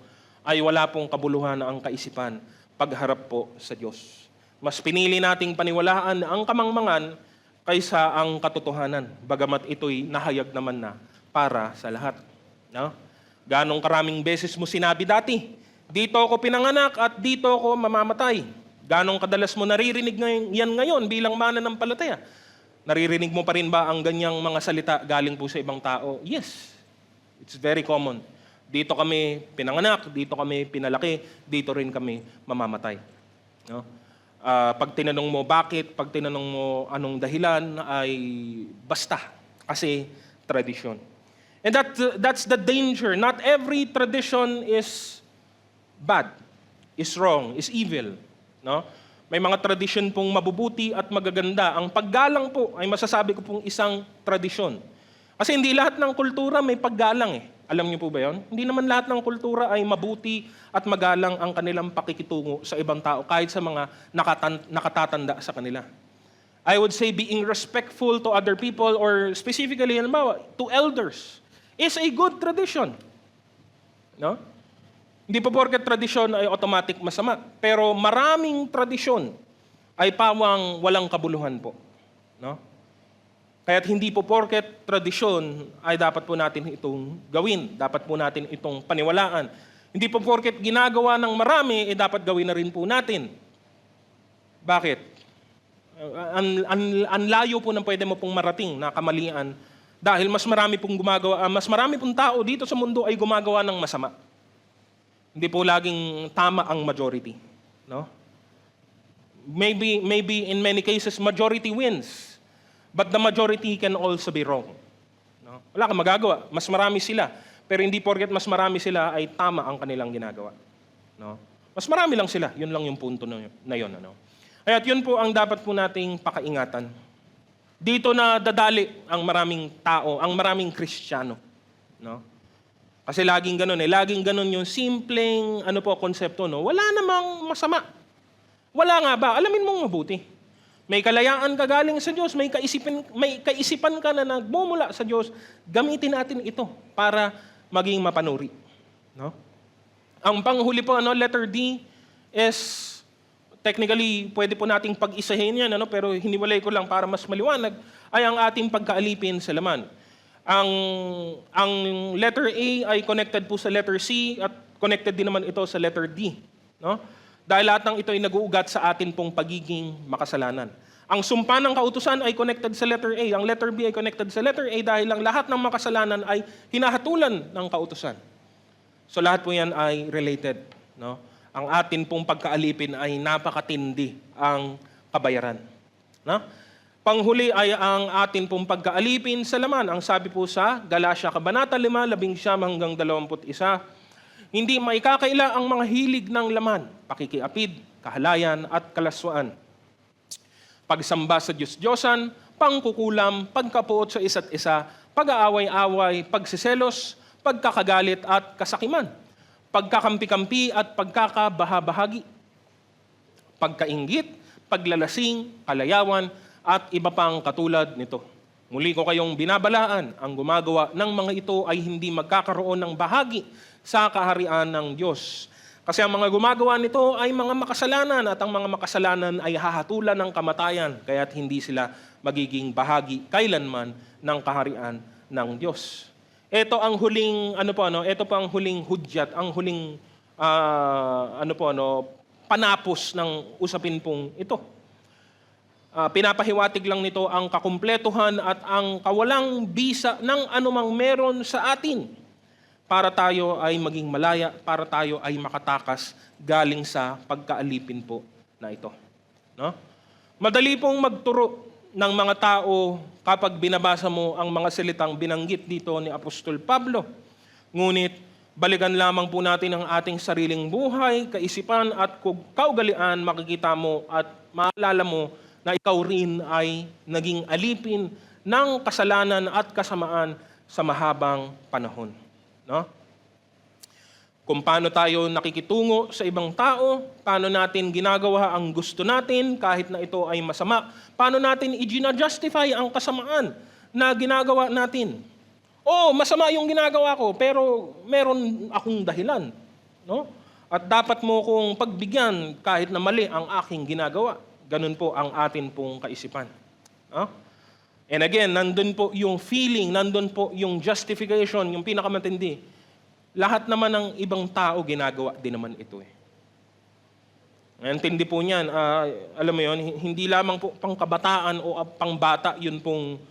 Speaker 1: ay wala pong kabuluhan ang kaisipan pagharap po sa Diyos. Mas pinili nating paniwalaan ang kamangmangan kaysa ang katotohanan, bagamat ito'y nahayag naman na para sa lahat. No? Ganong karaming beses mo sinabi dati, dito ako pinanganak at dito ako mamamatay. Ganong kadalas mo naririnig yan ngayon bilang mananampalataya. Naririnig mo pa rin ba ang ganyang mga salita galing po sa ibang tao? Yes, it's very common. Dito kami pinanganak, dito kami pinalaki, dito rin kami mamamatay. No? Pag tinanong mo bakit, pag tinanong mo anong dahilan, ay basta. Kasi tradisyon. And that's the danger. Not every tradition is bad, is wrong, is evil. No? May mga tradisyon pong mabubuti at magaganda. Ang paggalang po ay masasabi ko pong isang tradisyon. Kasi hindi lahat ng kultura may paggalang eh. Alam niyo po ba yun? Hindi naman lahat ng kultura ay mabuti at magalang ang kanilang pakikitungo sa ibang tao kahit sa mga nakatatanda sa kanila. I would say being respectful to other people or specifically halimbawa, to elders is a good tradition. No? Hindi pa porket tradisyon ay automatic masama, pero maraming tradisyon ay pawang walang kabuluhan po. No? Kaya't hindi po porket tradisyon ay dapat po natin itong gawin, dapat po natin itong paniwalaan. Hindi po porket ginagawa ng marami, dapat gawin na rin po natin. Bakit? Ang layo po ng pwede mo pong marating na kamalian dahil mas marami pong mas marami pong tao dito sa mundo ay gumagawa ng masama. Hindi po laging tama ang majority, no? Maybe in many cases majority wins, but the majority can also be wrong. No? Wala kang magagawa, mas marami sila, pero hindi porket mas marami sila ay tama ang kanilang ginagawa, no? Mas marami lang sila, yun lang yung punto na yun, ano? Kaya yun po ang dapat po nating pakaingatan. Dito na dadali ang maraming tao, ang maraming Kristiyano, no? Kasi laging ganun yung simpleng konsepto, no? Wala namang masama. Wala nga ba? Alamin mong mabuti. May kalayaan ka galing sa Diyos, may kaisipan ka na nagmumula sa Diyos, gamitin natin ito para maging mapanuri, no? Ang panghuli po, letter D is technically pwede po nating pag-isahin yan, pero hiniwalay ko lang para mas maliwanag, ay ang ating pagkaalipin sa laman. Ang letter A ay connected po sa letter C at connected din naman ito sa letter D. No? Dahil lahat ng ito ay nag-uugat sa atin pong pagiging makasalanan. Ang sumpa ng kautusan ay connected sa letter A. Ang letter B ay connected sa letter A dahil ang lahat ng makasalanan ay hinahatulan ng kautusan. So lahat po yan ay related. No? Ang atin pong pagkaalipin ay napakatindi ang kabayaran. No? Panghuli ay ang atin pong pagkaalipin sa laman. Ang sabi po sa Galatia Kabanata 5, 11 hanggang 21, hindi maikakaila ang mga hilig ng laman, pakikiapid, kahalayan at kalaswaan. Pagsamba sa Diyos-Diyosan, pangkukulam, pagkapuot sa isa't isa, pag-aaway-away, pagsiselos, pagkakagalit at kasakiman, pagkakampi-kampi at pagkakabahabahagi, pagkainggit, paglalasing, kalayawan, at iba pang katulad nito. Muli ko kayong binabalaan, ang gumagawa ng mga ito ay hindi magkakaroon ng bahagi sa kaharian ng Diyos. Kasi ang mga gumagawa nito ay mga makasalanan at ang mga makasalanan ay hahatulan ng kamatayan, kaya't hindi sila magiging bahagi kailanman ng kaharian ng Diyos. Ito ang huling ito pa ang huling hudyat, ang huling panapos ng usapin pong ito. Pinapahiwatig lang nito ang kakumpletuhan at ang kawalang bisa ng anumang meron sa atin para tayo ay maging malaya, para tayo ay makatakas galing sa pagkaalipin po na ito. No? Madali pong magturo ng mga tao kapag binabasa mo ang mga salitang binanggit dito ni Apostol Pablo. Ngunit balikan lamang po natin ang ating sariling buhay, kaisipan at kaugalian, makikita mo at maalala mo na ikaw rin ay naging alipin ng kasalanan at kasamaan sa mahabang panahon. No? Kung paano tayo nakikitungo sa ibang tao, paano natin ginagawa ang gusto natin kahit na ito ay masama, paano natin i-justify ang kasamaan na ginagawa natin. Masama yung ginagawa ko, pero meron akong dahilan. No? At dapat mo kong pagbigyan kahit na mali ang aking ginagawa. Ganun po ang atin pong kaisipan. And again, nandun po yung feeling, nandun po yung justification, yung pinakamatindi. lahat naman ng ibang tao ginagawa din naman ito eh. Naintindi po niyan, alam mo yon, hindi lamang po pangkabataan o pangbata, yun pong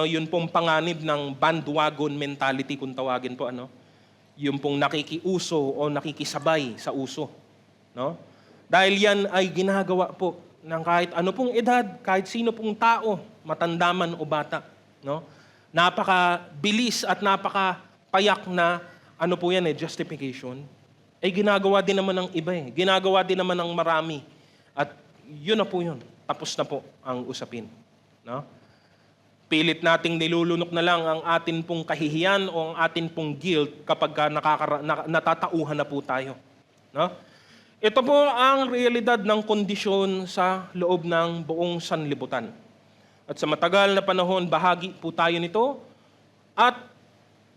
Speaker 1: yun pong panganib ng bandwagon mentality kung tawagin po yung pong nakikiuso o nakikisabay sa uso, no? Dahil yan ay ginagawa po ng kahit ano pong edad, kahit sino pong tao, matanda man o bata, no? Napakabilis at napakapayak na po yan justification. Ay ginagawa din naman ng iba eh. Ginagawa din naman ng marami. At yun na po yun. Tapos na po ang usapin. No? Pilit nating nilulunok na lang ang atin pong kahihiyan o ang atin pong guilt kapag natatauhan na po tayo. No? Ito po ang realidad ng kondisyon sa loob ng buong sanlibutan. At sa matagal na panahon, bahagi po tayo nito. At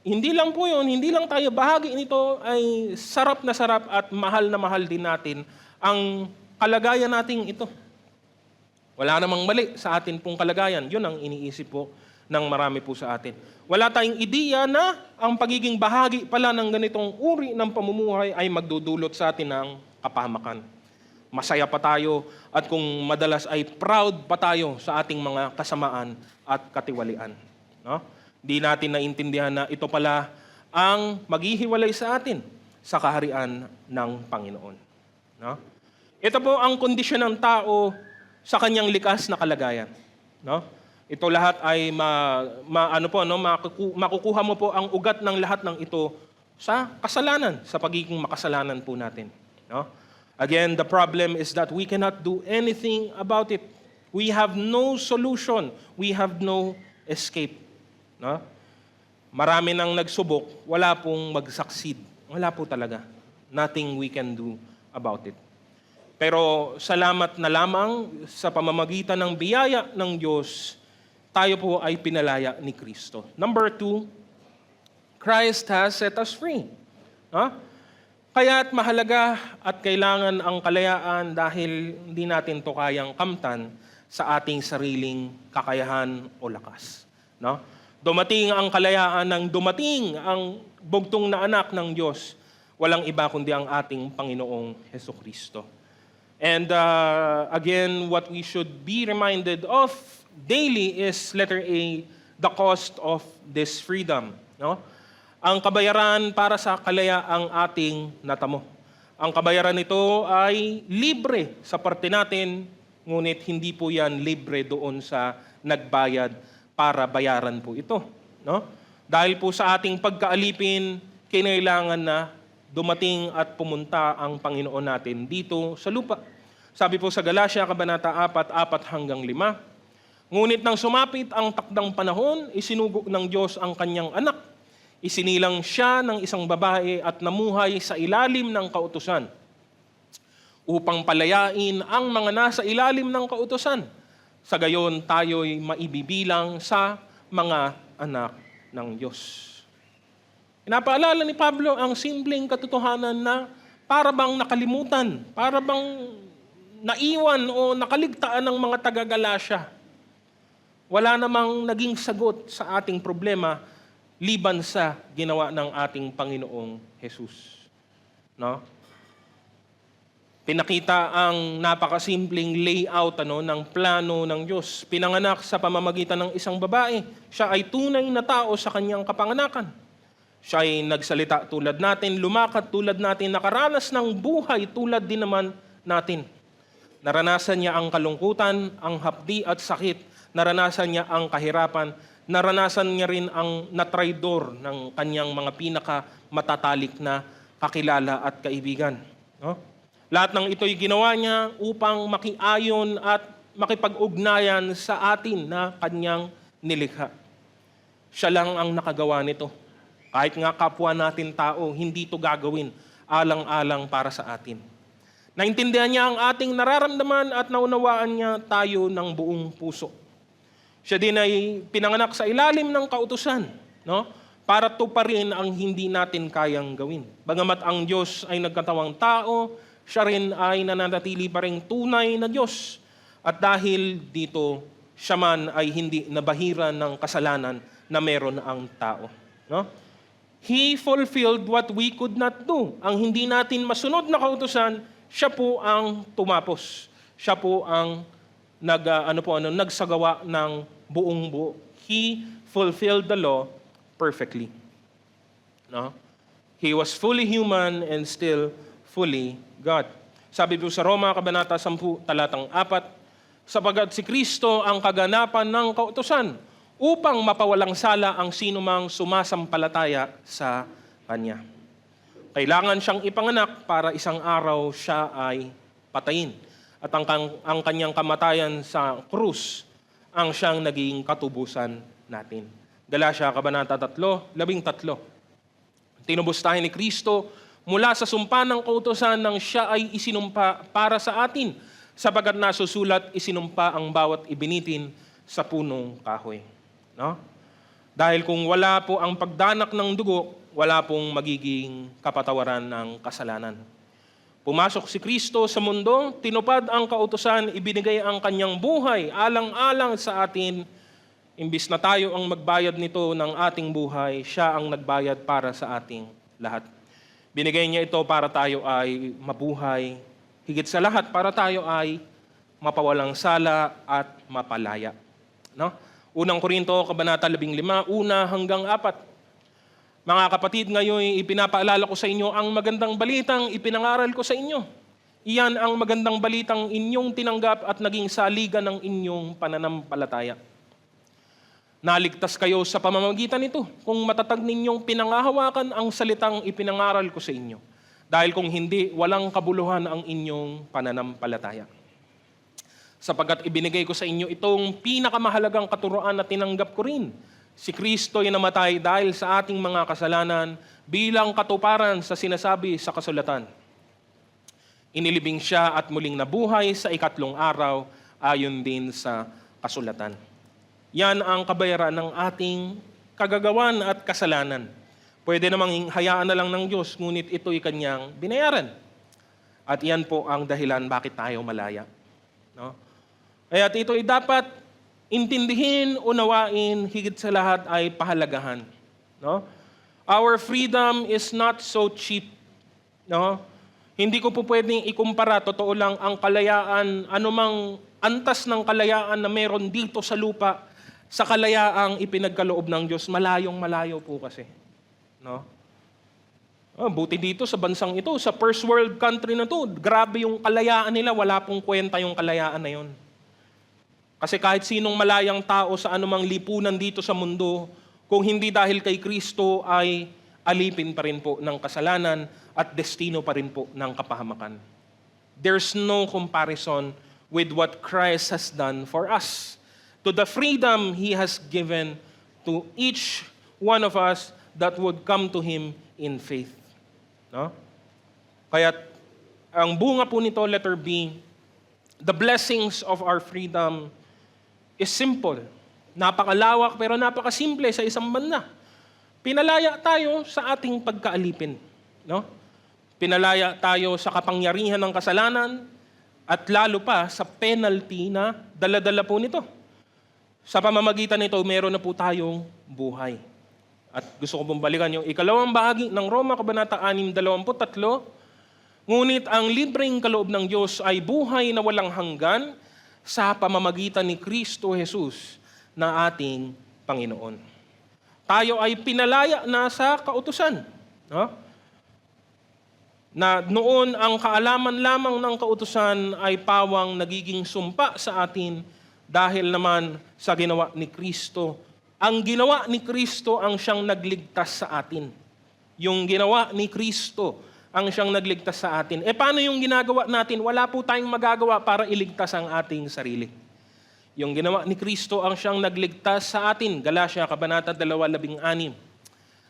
Speaker 1: hindi lang po yun, hindi lang tayo bahagi nito, ay sarap at mahal na mahal din natin ang kalagayan nating ito. Wala namang mali sa atin pong kalagayan. Yun ang iniisip po ng marami po sa atin. Wala tayong ideya na ang pagiging bahagi pala ng ganitong uri ng pamumuhay ay magdudulot sa atin ng kapahamakan. Masaya pa tayo at kung madalas ay proud pa tayo sa ating mga kasamaan at katiwalian. No? Di natin naintindihan na ito pala ang maghihiwalay sa atin sa kaharian ng Panginoon. No? Ito po ang kondisyon ng tao sa kanyang likas na kalagayan. No? Ito lahat ay makukuha mo po ang ugat ng lahat ng ito sa kasalanan, sa pagiging makasalanan po natin. No? Again, the problem is that we cannot do anything about it. We have no solution. We have no escape. No? Marami nang nagsubok, wala pong mag-succeed. Wala po talaga. Nothing we can do about it. Pero salamat na lamang sa pamamagitan ng biyaya ng Diyos, tayo po ay pinalaya ni Kristo. Number 2, Christ has set us free. No? Kaya't mahalaga at kailangan ang kalayaan dahil hindi natin to kayang kamtan sa ating sariling kakayahan o lakas. No? Dumating ang kalayaan ng dumating ang bugtong na anak ng Diyos. Walang iba kundi ang ating Panginoong Hesukristo. And again, what we should be reminded of daily is letter A, the cost of this freedom. No? Ang kabayaran para sa kalayaang ating natamo. Ang kabayaran nito ay libre sa parte natin, ngunit hindi po yan libre doon sa nagbayad para bayaran po ito. No? Dahil po sa ating pagkaalipin, kinailangan na dumating at pumunta ang Panginoon natin dito sa lupa. Sabi po sa Galatia, Kabanata 4, 4 hanggang 5, ngunit nang sumapit ang takdang panahon, isinugo ng Diyos ang kanyang anak. Isinilang siya ng isang babae at namuhay sa ilalim ng kautusan upang palayain ang mga nasa ilalim ng kautusan. Sa gayon, tayo'y maibibilang sa mga anak ng Diyos. Pinapaalala ni Pablo ang simpleng katotohanan na para bang nakalimutan, para bang naiwan o nakaligtaan ng mga taga-Galasya. Wala namang naging sagot sa ating problema liban sa ginawa ng ating Panginoong Jesus. No? Pinakita ang napakasimpleng layout ng plano ng Diyos. Pinanganak sa pamamagitan ng isang babae. Siya ay tunay na tao sa kanyang kapanganakan. Siya ay nagsalita tulad natin, lumakad tulad natin, nakaranas ng buhay tulad din naman natin. Naranasan niya ang kalungkutan, ang hapdi at sakit. Naranasan niya ang kahirapan. Naranasan niya rin ang natraidor ng kanyang mga pinaka-matatalik na kakilala at kaibigan. No? Lahat ng ito'y ginawa niya upang makiayon at makipag-ugnayan sa atin na kanyang nilikha. Siya lang ang nakagawa nito. Kahit nga kapwa natin tao, hindi ito gagawin alang-alang para sa atin. Naintindihan niya ang ating nararamdaman at naunawaan niya tayo ng buong puso. Siya din ay pinanganak sa ilalim ng kautusan, no? Para tuparin ang hindi natin kayang gawin. Bagamat ang Diyos ay nagkatawang tao, siya rin ay nananatili pa rin tunay na Diyos. At dahil dito, siya man ay hindi nabahiran ng kasalanan na meron ang tao. No? He fulfilled what we could not do. Ang hindi natin masunod na kautusan, siya po ang tumapos. Siya po ang nagsagawa ng buong buo. He fulfilled the law perfectly. No? He was fully human and still fully God. Sabi po sa Roma, Kabanata 10, talatang 4, sapagat si Kristo ang kaganapan ng kautusan upang mapawalang sala ang sinumang sumasampalataya sa Kanya. Kailangan siyang ipanganak para isang araw siya ay patayin. At ang kanyang kamatayan sa krus ang siyang naging katubusan natin. Galatia, Kabanata 3:13. Tinubos tayo ni Kristo mula sa sumpa ng kautusan nang siya ay isinumpa para sa atin, sapagat nasusulat, isinumpa ang bawat ibinitin sa punong kahoy. No? Dahil kung wala po ang pagdanak ng dugo, wala pong magiging kapatawaran ng kasalanan. Pumasok si Kristo sa mundo, tinupad ang kautusan, ibinigay ang kanyang buhay, alang-alang sa atin. Imbis na tayo ang magbayad nito ng ating buhay, siya ang nagbayad para sa ating lahat. Binigay niya ito para tayo ay mabuhay, higit sa lahat para tayo ay mapawalang sala at mapalaya. No? Unang Korinto, Kabanata 15, 1-4. Mga kapatid, ngayon ipinapaalala ko sa inyo ang magandang balitang ipinangaral ko sa inyo. Iyan ang magandang balitang inyong tinanggap at naging saligan ng inyong pananampalataya. Naligtas kayo sa pamamagitan nito kung matatag ninyong pinangahawakan ang salitang ipinangaral ko sa inyo. Dahil kung hindi, walang kabuluhan ang inyong pananampalataya. Sapagkat ibinigay ko sa inyo itong pinakamahalagang katuroan na tinanggap ko rin. Si Kristo ay namatay dahil sa ating mga kasalanan bilang katuparan sa sinasabi sa kasulatan. Inilibing siya at muling nabuhay sa ikatlong araw ayon din sa kasulatan. Yan ang kabayaran ng ating kagagawan at kasalanan. Pwede namang hayaan na lang ng Diyos, ngunit ito'y kanyang binayaran. At yan po ang dahilan bakit tayo malaya. No? Kaya ito'y dapat intindihin, unawain, higit sa lahat ay pahalagahan. No? Our freedom is not so cheap. No? Hindi ko po pwedeng ikumpara, totoo lang, ang kalayaan, anumang antas ng kalayaan na meron dito sa lupa, sa kalayaang ipinagkaloob ng Diyos, malayong-malayo po kasi. No? Buti dito sa bansang ito, sa first world country na to, grabe yung kalayaan nila, wala pong kwenta yung kalayaan na yun. Kasi kahit sinong malayang tao sa anumang lipunan dito sa mundo, kung hindi dahil kay Kristo ay alipin pa rin po ng kasalanan at destino pa rin po ng kapahamakan. There's no comparison with what Christ has done for us. To the freedom He has given to each one of us that would come to Him in faith. No? Kaya ang bunga po nito, letter B, the blessings of our freedom is simple. Napakalawak pero napakasimple sa isang banda. Pinalaya tayo sa ating pagkaalipin. No? Pinalaya tayo sa kapangyarihan ng kasalanan at lalo pa sa penalty na dala-dala po nito. Sa pamamagitan nito, meron na po tayong buhay. At gusto ko pong balikan yung ikalawang bahagi ng Roma, Kabanata 6:23. Ngunit ang libreng kaloob ng Diyos ay buhay na walang hanggan sa pamamagitan ni Kristo Jesus na ating Panginoon. Tayo ay pinalaya na sa kautusan. No? Na noon ang kaalaman lamang ng kautusan ay pawang nagiging sumpa sa atin dahil naman sa ginawa ni Kristo. Ang ginawa ni Kristo ang siyang nagligtas sa atin. Yung ginawa ni Kristo ang siyang nagligtas sa atin. Paano yung ginagawa natin? Wala po tayong magagawa para iligtas ang ating sarili. Yung ginawa ni Kristo ang siyang nagligtas sa atin. Galatia, Kabanata 2:16.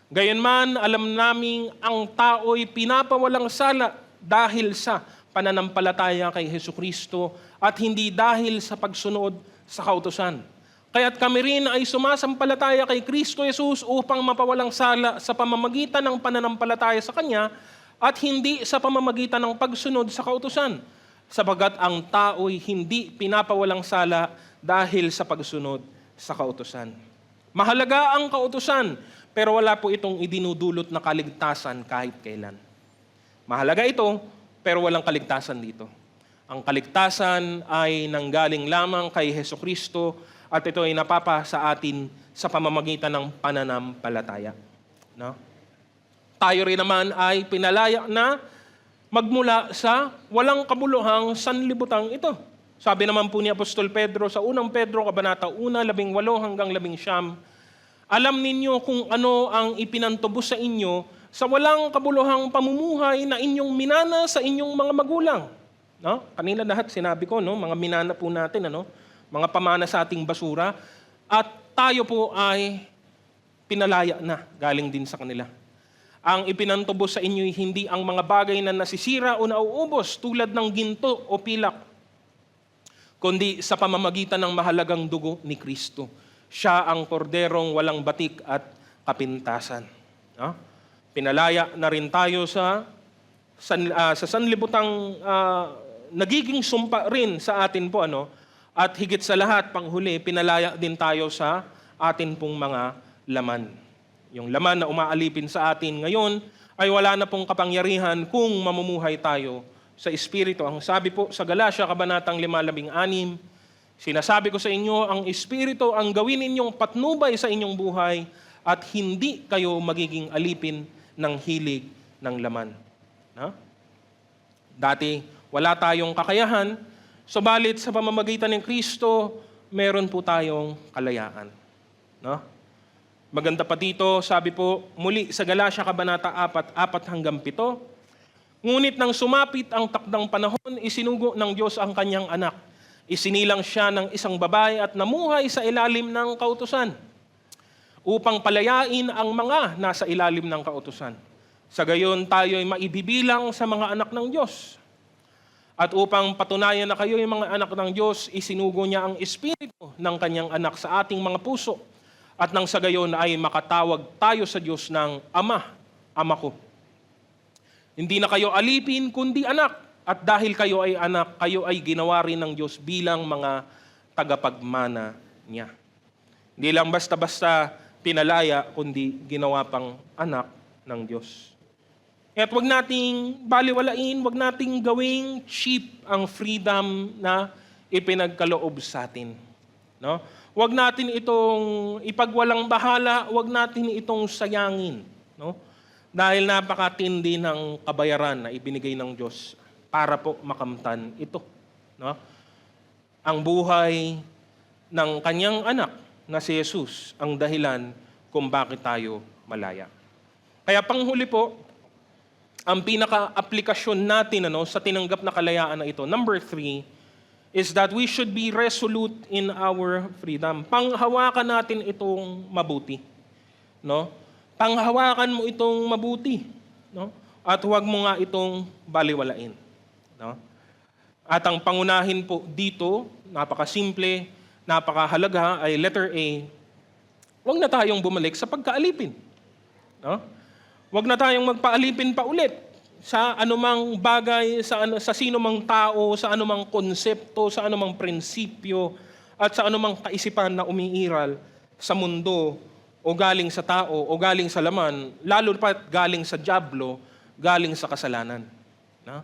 Speaker 1: Gayunman, alam naming ang tao'y pinapawalang sala dahil sa pananampalataya kay Hesukristo at hindi dahil sa pagsunod sa kautusan. Kaya't kami rin ay sumasampalataya kay Kristo Jesus upang mapawalang sala sa pamamagitan ng pananampalataya sa Kanya at hindi sa pamamagitan ng pagsunod sa kautusan, sapagat ang tao'y hindi pinapawalang sala dahil sa pagsunod sa kautusan. Mahalaga ang kautusan, pero wala po itong idinudulot na kaligtasan kahit kailan. Mahalaga ito, pero walang kaligtasan dito. Ang kaligtasan ay nanggaling lamang kay Hesukristo at ito ay napapa sa atin sa pamamagitan ng pananampalataya. No? Tayo rin naman ay pinalaya na magmula sa walang kabuluhang sanlibutan ito. Sabi naman po ni Apostol Pedro sa unang Pedro, Kabanata 1, 18 hanggang 19, alam ninyo kung ano ang ipinantubos sa inyo sa walang kabuluhang pamumuhay na inyong minana sa inyong mga magulang. No? Kanina lahat sinabi ko, no? Mga minana po natin, ano? Mga pamana sa ating basura. At tayo po ay pinalaya na galing din sa kanila. Ang ipinantubos sa inyo hindi ang mga bagay na nasisira o nauubos tulad ng ginto o pilak, kundi sa pamamagitan ng mahalagang dugo ni Kristo. Siya ang korderong walang batik at kapintasan. No? Pinalaya na rin tayo sa sanlibutang nagiging sumpa rin sa atin po, ano? At higit sa lahat, panghuli, pinalaya din tayo sa atin pong mga laman. Yung laman na umaalipin sa atin ngayon ay wala na pong kapangyarihan kung mamumuhay tayo sa Espiritu. Ang sabi po sa Galatia, Kabanatang 5:16, sinasabi ko sa inyo, ang Espiritu ang gawin ninyong patnubay sa inyong buhay at hindi kayo magiging alipin ng hilig ng laman. No? Dati, wala tayong kakayahan, subalit sa pamamagitan ng Kristo, meron po tayong kalayaan. No? Maganda pa dito, sabi po, muli sa Galatia, Kabanata 4, 4 hanggang 7, ngunit nang sumapit ang takdang panahon, isinugo ng Diyos ang kanyang anak. Isinilang siya ng isang babae at namuhay sa ilalim ng kautusan, upang palayain ang mga nasa ilalim ng kautusan. Sa gayon, tayo ay maibibilang sa mga anak ng Diyos. At upang patunayan na kayo ay mga anak ng Diyos, isinugo niya ang Espiritu ng kanyang anak sa ating mga puso. At nang sa gayon ay makatawag tayo sa Diyos ng Ama, Ama ko. Hindi na kayo alipin, kundi anak. At dahil kayo ay anak, kayo ay ginawa rin ng Diyos bilang mga tagapagmana niya. Hindi lang basta-basta pinalaya, kundi ginawa pang anak ng Diyos. At wag nating baliwalain, wag nating gawing cheap ang freedom na ipinagkaloob sa atin. No? Wag natin itong ipagwalang bahala, wag natin itong sayangin, no? Dahil napakatindi ng kabayaran na ibinigay ng Diyos para po makamtan ito, no? Ang buhay ng kanyang anak na si Jesus ang dahilan kung bakit tayo malaya. Kaya panghuli po, ang pinaka-aplikasyon natin, ano, sa tinanggap na kalayaan na ito, number 3, is that we should be resolute in our freedom. Panghawakan natin itong mabuti. No? Panghawakan mo itong mabuti. No? At huwag mo nga itong baliwalain. No? At ang pangunahin po dito, napakasimple, napakahalaga, ay letter A, huwag na tayong bumalik sa pagkaalipin. No? Huwag na tayong magpaalipin pa ulit sa anumang bagay, sa sino mang tao, sa anumang konsepto, sa anumang prinsipyo, at sa anumang kaisipan na umiiral sa mundo o galing sa tao o galing sa laman, lalo pa galing sa dyablo, galing sa kasalanan. No?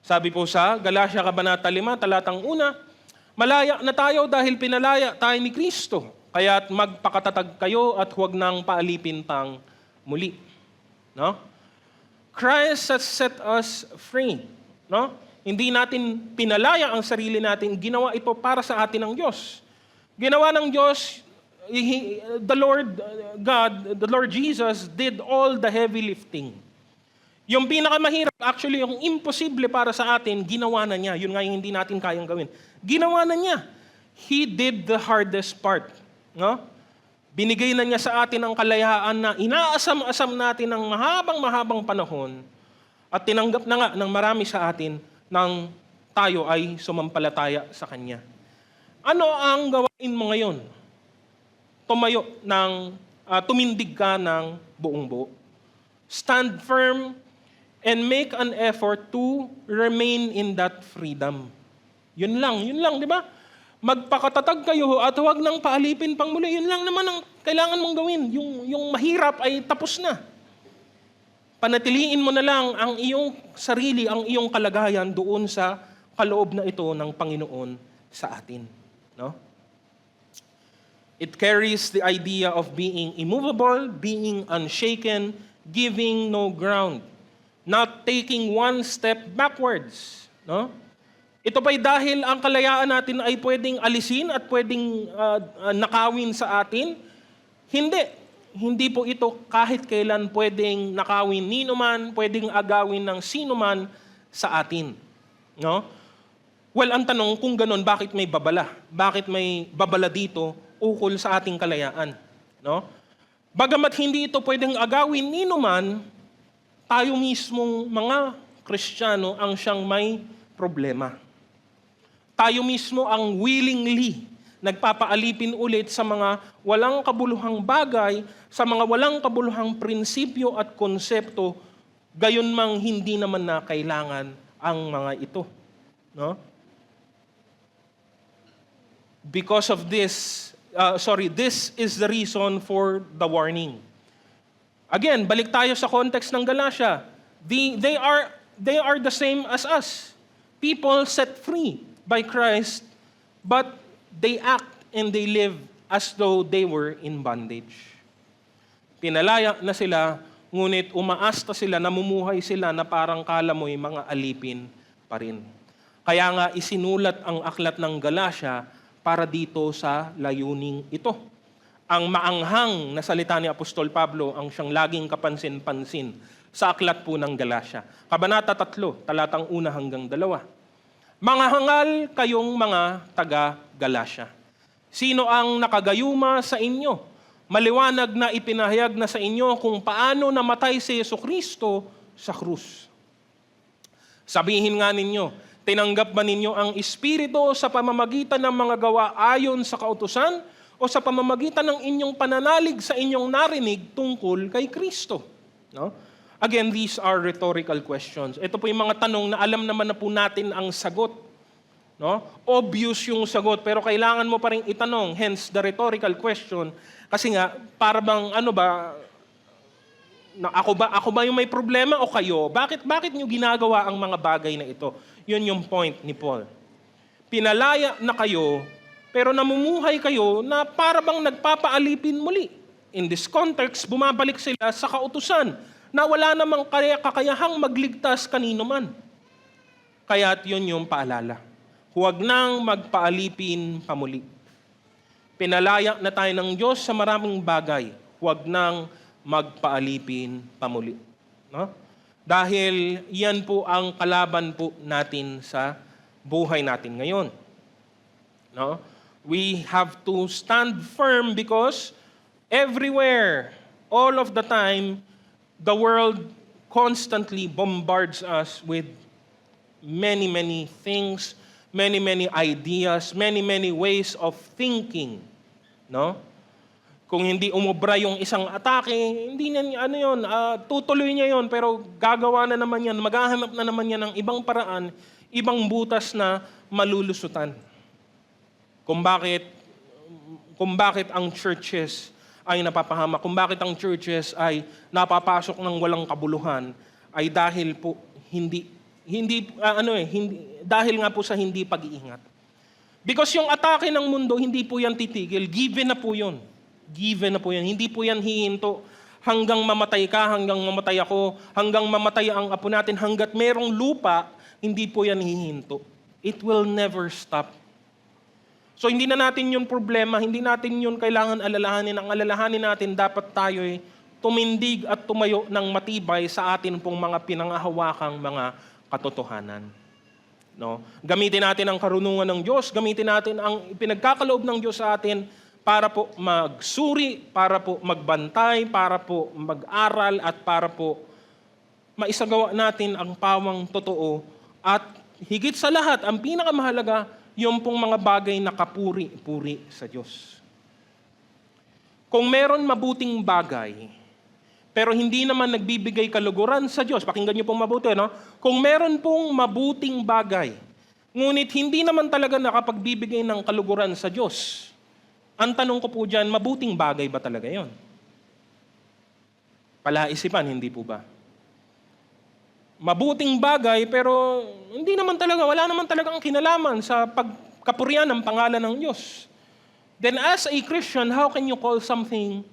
Speaker 1: Sabi po sa Galatia Kabanata 5, talatang 1, malaya na tayo dahil pinalaya tayo ni Kristo, kaya't magpakatatag kayo at huwag nang paalipin pang muli. No? Christ has set us free. No? Hindi natin pinalaya ang sarili natin, ginawa ito para sa atin ng Diyos. Ginawa ng Diyos, the Lord Jesus did all the heavy lifting. Yung pinakamahirap, actually yung imposible para sa atin, ginawa na niya. Yun nga yung hindi natin kayang gawin. Ginawa na niya. He did the hardest part. No? Binigay na niya sa atin ang kalayaan na inaasam-asam natin ng mahabang panahon at tinanggap na nga ng marami sa atin nang tayo ay sumampalataya sa Kanya. Ano ang gawain mo ngayon? Tumindig ka ng buong buo. Stand firm and make an effort to remain in that freedom. Yun lang, di ba? Magpakatatag kayo at huwag nang paalipin pang muli. Yun lang naman ang kailangan mong gawin. Yung mahirap ay tapos na. Panatiliin mo na lang ang iyong sarili, ang iyong kalagayan doon sa kaloob na ito ng Panginoon sa atin. No? It carries the idea of being immovable, being unshaken, giving no ground, not taking one step backwards. No? Ito pa'y dahil ang kalayaan natin ay pwedeng alisin at pwedeng nakawin sa atin. Hindi po ito kahit kailan pwedeng nakawin nino man, pwedeng agawin ng sino man sa atin. No? Well, ang tanong kung ganun, bakit may babala? Bakit may babala dito ukol sa ating kalayaan? No? Bagamat hindi ito pwedeng agawin nino man, tayo mismong mga Kristiyano ang siyang may problema. Tayo mismo ang willingly nagpapaalipin ulit sa mga walang kabuluhang bagay, sa mga walang kabuluhang prinsipyo at konsepto, gayon mang hindi naman na kailangan ang mga ito. No? Because of this, this is the reason for the warning. Again, balik tayo sa context ng Galatia. They are the same as us. People set free by Christ, but they act and they live as though they were in bondage. Pinalaya na sila, ngunit umaasta sila, namumuhay sila na parang kala mo'y mga alipin pa rin. Kaya nga isinulat ang aklat ng Galatia para dito sa layuning ito. Ang maanghang na salita ni Apostol Pablo ang siyang laging kapansin-pansin sa aklat po ng Galatia. Kabanata 3, talatang 1 hanggang 2. Mga hangal kayong mga taga-Galatia. Sino ang nakagayuma sa inyo? Maliwanag na ipinahayag na sa inyo kung paano namatay si Jesucristo sa krus. Sabihin nga ninyo, tinanggap ba ninyo ang Espiritu sa pamamagitan ng mga gawa ayon sa kautusan o sa pamamagitan ng inyong pananalig sa inyong narinig tungkol kay Kristo? No? Again, these are rhetorical questions. Ito po yung mga tanong na alam naman na po natin ang sagot. No? Obvious yung sagot, pero kailangan mo pa rin itanong, hence the rhetorical question. Kasi nga, para bang ako ba yung may problema o kayo? Bakit nyo ginagawa ang mga bagay na ito? Yun yung point ni Paul. Pinalaya na kayo, pero namumuhay kayo na para bang nagpapaalipin muli. In this context, bumabalik sila sa kautusan na wala namang kakayahang magligtas kanino man. Kaya't yun yung paalala. Huwag nang magpaalipin pamuli. Pinalaya na tayo ng Diyos sa maraming bagay. Huwag nang magpaalipin pamuli. No? Dahil yan po ang kalaban po natin sa buhay natin ngayon. No? We have to stand firm because everywhere, all of the time, the world constantly bombards us with many things, many ideas, many ways of thinking. No? Kung hindi umubra yung isang atake, hindi na tutuloy niya yon, pero gagawa na naman yan, maghahanap na naman yan ng ibang paraan, ibang butas na malulusutan. Kung bakit ang churches ay napapahamak, kung bakit ang churches ay napapasok ng walang kabuluhan, ay dahil po dahil nga po sa hindi pag-iingat. Because yung atake ng mundo, hindi po yan titigil, given na po yun. Given na po yan. Hindi po yan hihinto hanggang mamatay ka, hanggang mamatay ako, hanggang mamatay ang apo natin, hanggat merong lupa, hindi po yan hihinto. It will never stop. So hindi na natin yun problema, hindi natin yun kailangan alalahanin. Ang alalahanin natin, dapat tayo'y tumindig at tumayo ng matibay sa atin pong mga pinangahawakang mga katotohanan. No? Gamitin natin ang karunungan ng Diyos, gamitin natin ang pinagkakaloob ng Diyos sa atin para po magsuri, para po magbantay, para po mag-aral, at para po maisagawa natin ang pawang totoo. At higit sa lahat, ang pinakamahalaga, yung pong mga bagay na kapuri-puri sa Diyos. Kung meron mabuting bagay, pero hindi naman nagbibigay kaluguran sa Diyos, pakinggan niyo pong mabuti, no? Kung meron pong mabuting bagay, ngunit hindi naman talaga nakapagbibigay ng kaluguran sa Diyos, Ang tanong ko po dyan, mabuting bagay ba talaga yon? Palaisipan, hindi po ba? Mabuting bagay, pero hindi naman talaga, wala naman talagang kinalaman sa pagkapurihan ng pangalan ng Diyos. Then as a Christian, how can you call something,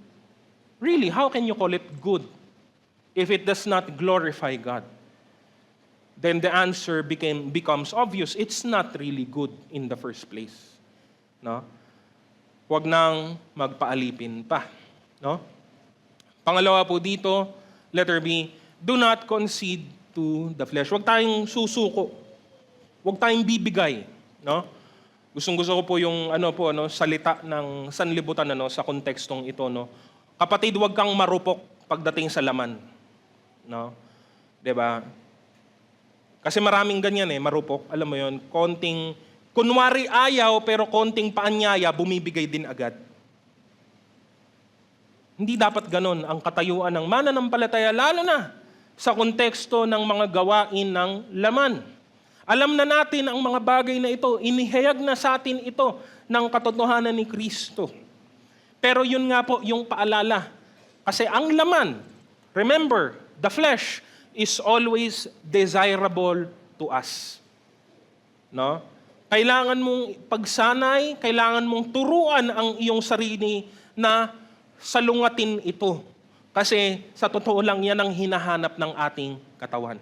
Speaker 1: really, how can you call it good if it does not glorify God? Then the answer becomes obvious. It's not really good in the first place. No? Huwag nang magpaalipin pa. No? Pangalawa po dito, letter B, do not concede to the flesh. Huwag tayong susuko. Huwag tayong bibigay. No? Gustong-gusto ko po yung salita ng sanlibutan sa kontekstong ito. No? Kapatid, huwag kang marupok pagdating sa laman. No? 'Di ba? Kasi maraming ganyan marupok. Alam mo yon, kunwari ayaw pero konting paanyaya, bumibigay din agad. Hindi dapat ganon ang katayuan ng mananampalataya, lalo na sa konteksto ng mga gawain ng laman. Alam na natin ang mga bagay na ito, inihayag na sa atin ito ng katotohanan ni Kristo. Pero yun nga po yung paalala. Kasi ang laman, remember, the flesh is always desirable to us. No? Kailangan mong pagsanay, kailangan mong turuan ang iyong sarili na salungatin ito. Kasi sa totoo lang yan ang hinahanap ng ating katawan.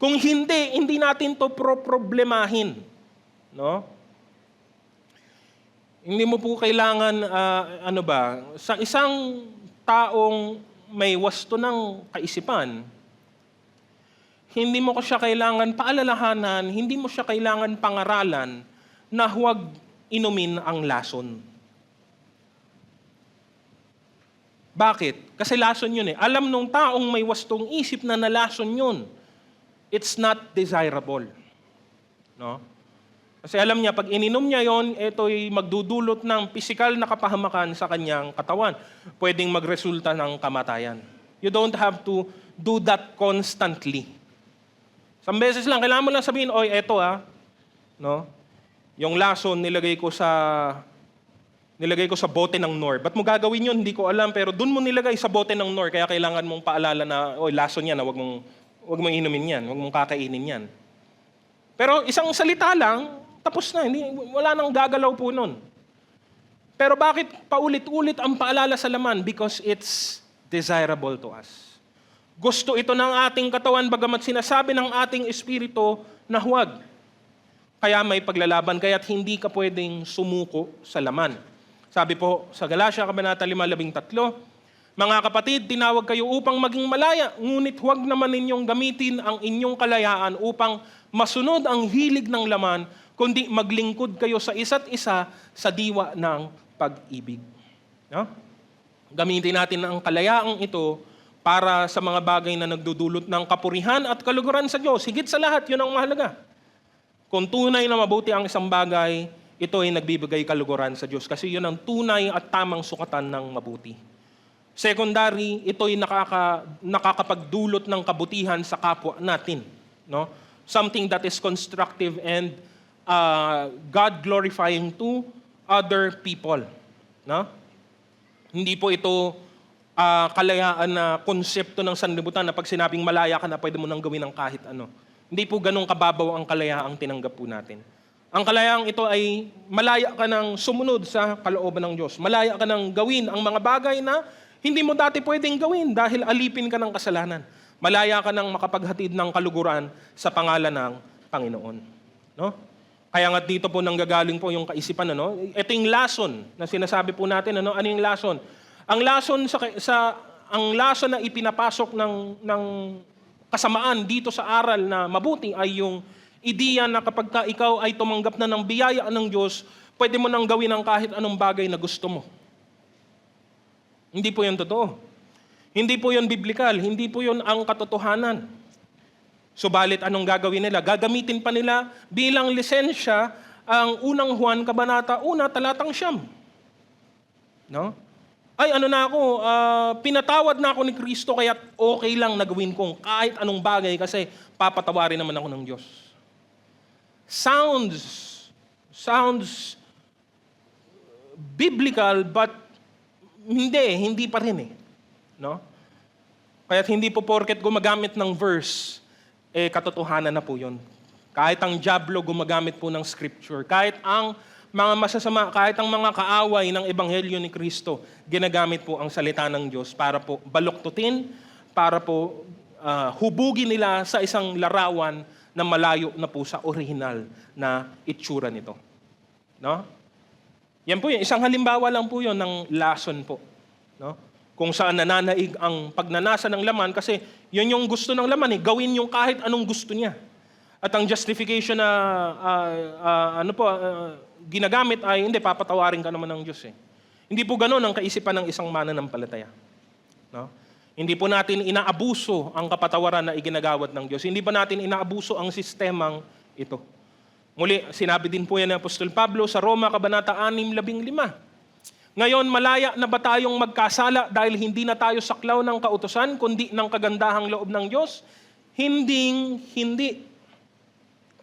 Speaker 1: Kung hindi natin to problemahin. No? Hindi mo po kailangan, sa isang taong may wasto ng kaisipan, hindi mo ko siya kailangan paalalahanan, hindi mo siya kailangan pangaralan na huwag inumin ang lason. Bakit? Kasi lason yun Alam nung taong may wastong isip na nalason yun. It's not desirable. No? Kasi alam niya, pag ininom niya yon, ito'y magdudulot ng pisikal na kapahamakan sa kanyang katawan. Pwedeng magresulta ng kamatayan. You don't have to do that constantly. Isang beses lang, kailangan mo lang sabihin, oy, eto no? Yung lason nilagay ko sa bote ng Nor. Ba't mo gagawin yun? Hindi ko alam, pero dun mo nilagay sa bote ng Nor, kaya kailangan mong paalala na, oy, lason yan, wag mong inumin yan, wag mong kakainin yan. Pero isang salita lang, tapos na, wala nang gagalaw po nun. Pero bakit paulit-ulit ang paalala sa laman? Because it's desirable to us. Gusto ito ng ating katawan, bagamat sinasabi ng ating espiritu na huwag. Kaya may paglalaban, kaya't hindi ka pwedeng sumuko sa laman. Sabi po sa Galatia, Kabanata 5:13, mga kapatid, tinawag kayo upang maging malaya, ngunit huwag naman ninyong gamitin ang inyong kalayaan upang masunod ang hilig ng laman, kundi maglingkod kayo sa isa't isa sa diwa ng pag-ibig. No? Gamitin natin ang kalayaang ito para sa mga bagay na nagdudulot ng kapurihan at kaluguran sa Diyos. Higit sa lahat, yun ang mahalaga. Kung tunay na mabuti ang isang bagay, ito ay nagbibigay kaluguran sa Diyos kasi yun ang tunay at tamang sukatan ng mabuti. Secondary, ito ay nakakapagdulot ng kabutihan sa kapwa natin. No? Something that is constructive and God-glorifying to other people. No? Hindi po ito kalayaan na konsepto ng sanlibutan na pag sinabing malaya ka na, pwede mo nang gawin ng kahit ano. Hindi po ganun kababaw ang kalayaang tinanggap po natin. Ang kalayaang ito ay malaya ka ng sumunod sa kalooban ng Diyos. Malaya ka ng gawin ang mga bagay na hindi mo dati pwedeng gawin dahil alipin ka ng kasalanan. Malaya ka ng makapaghatid ng kaluguran sa pangalan ng Panginoon. No? Kaya nga dito po nanggagaling po yung kaisipan. Ito yung lason na sinasabi po natin. Ano yung lason? Ang lason na ipinapasok ng kasamaan dito sa aral na mabuti ay yung ideya na kapag ikaw ay tumanggap na ng biyaya ng Diyos, pwede mo nang gawin ang kahit anong bagay na gusto mo. Hindi po yun totoo. Hindi po yun biblikal. Hindi po yun ang katotohanan. Subalit anong gagawin nila? Gagamitin pa nila bilang lisensya ang unang Juan Kabanata 1, talatang 9. No? Ay, pinatawad na ako ni Kristo, kaya okay lang na gawin kong kahit anong bagay kasi papatawarin naman ako ng Diyos. Sounds biblical, but hindi pa rin eh. No? Kaya't hindi po porket gumagamit ng verse, katotohanan na po yun. Kahit ang dyablo gumagamit po ng scripture. Kahit ang mga masasama, kahit ang mga kaaway ng Ebanghelyo ni Kristo, ginagamit po ang salita ng Diyos para po baluktutin, para po hubugin nila sa isang larawan na malayo na po sa original na itsura nito. No? Yan po yun. Isang halimbawa lang po yun ng lason po. No? Kung saan nananaig ang pagnanasa ng laman kasi yun yung gusto ng laman eh. Gawin yung kahit anong gusto niya. At ang justification na ginagamit ay hindi, papatawarin ka naman ng Diyos eh. Hindi po ganun ang kaisipan ng isang mananampalataya. No? Hindi po natin inaabuso ang kapatawaran na iginagawad ng Diyos. Hindi pa natin inaabuso ang sistemang ito. Muli, sinabi din po yan ni Apostol Pablo sa Roma, Kabanata 6:15. Ngayon, malaya na ba tayong magkasala dahil hindi na tayo saklaw ng kautusan, kundi ng kagandahang loob ng Diyos? Hindi.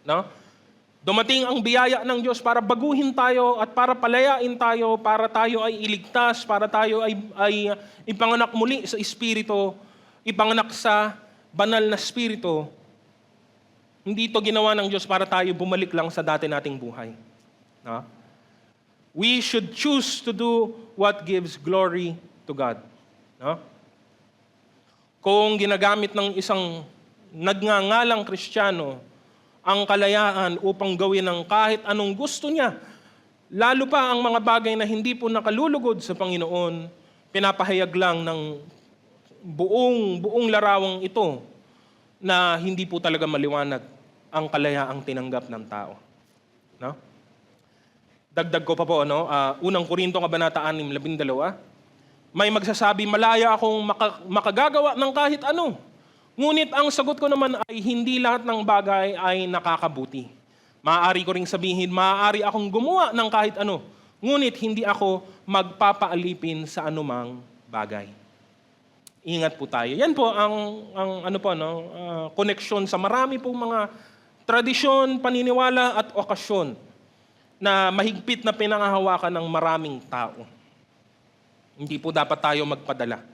Speaker 1: No? Dumating ang biyaya ng Diyos para baguhin tayo at para palayain tayo, para tayo ay iligtas, para tayo ay ipanganak muli sa Espiritu, ipanganak sa banal na Espiritu. Hindi ito ginawa ng Diyos para tayo bumalik lang sa dati nating buhay. No? We should choose to do what gives glory to God. No? Kung ginagamit ng isang nagngangalang Kristiyano ang kalayaan upang gawin ng kahit anong gusto niya, lalo pa ang mga bagay na hindi po nakalulugod sa Panginoon, pinapahayag lang ng buong larawang ito na hindi po talaga maliwanag ang kalayaang tinanggap ng tao. No? Dagdag ko pa po, unang Korinto Kabanata 6:12, may magsasabi, malaya akong makagagawa ng kahit ano. Ngunit ang sagot ko naman ay hindi lahat ng bagay ay nakakabuti. Maaari ko ring sabihin, maaari akong gumawa ng kahit ano. Ngunit hindi ako magpapaalipin sa anumang bagay. Ingat po tayo. Yan po ang koneksyon sa marami pong mga tradisyon, paniniwala at okasyon na mahigpit na pinangahawakan ng maraming tao. Hindi po dapat tayo magpadala.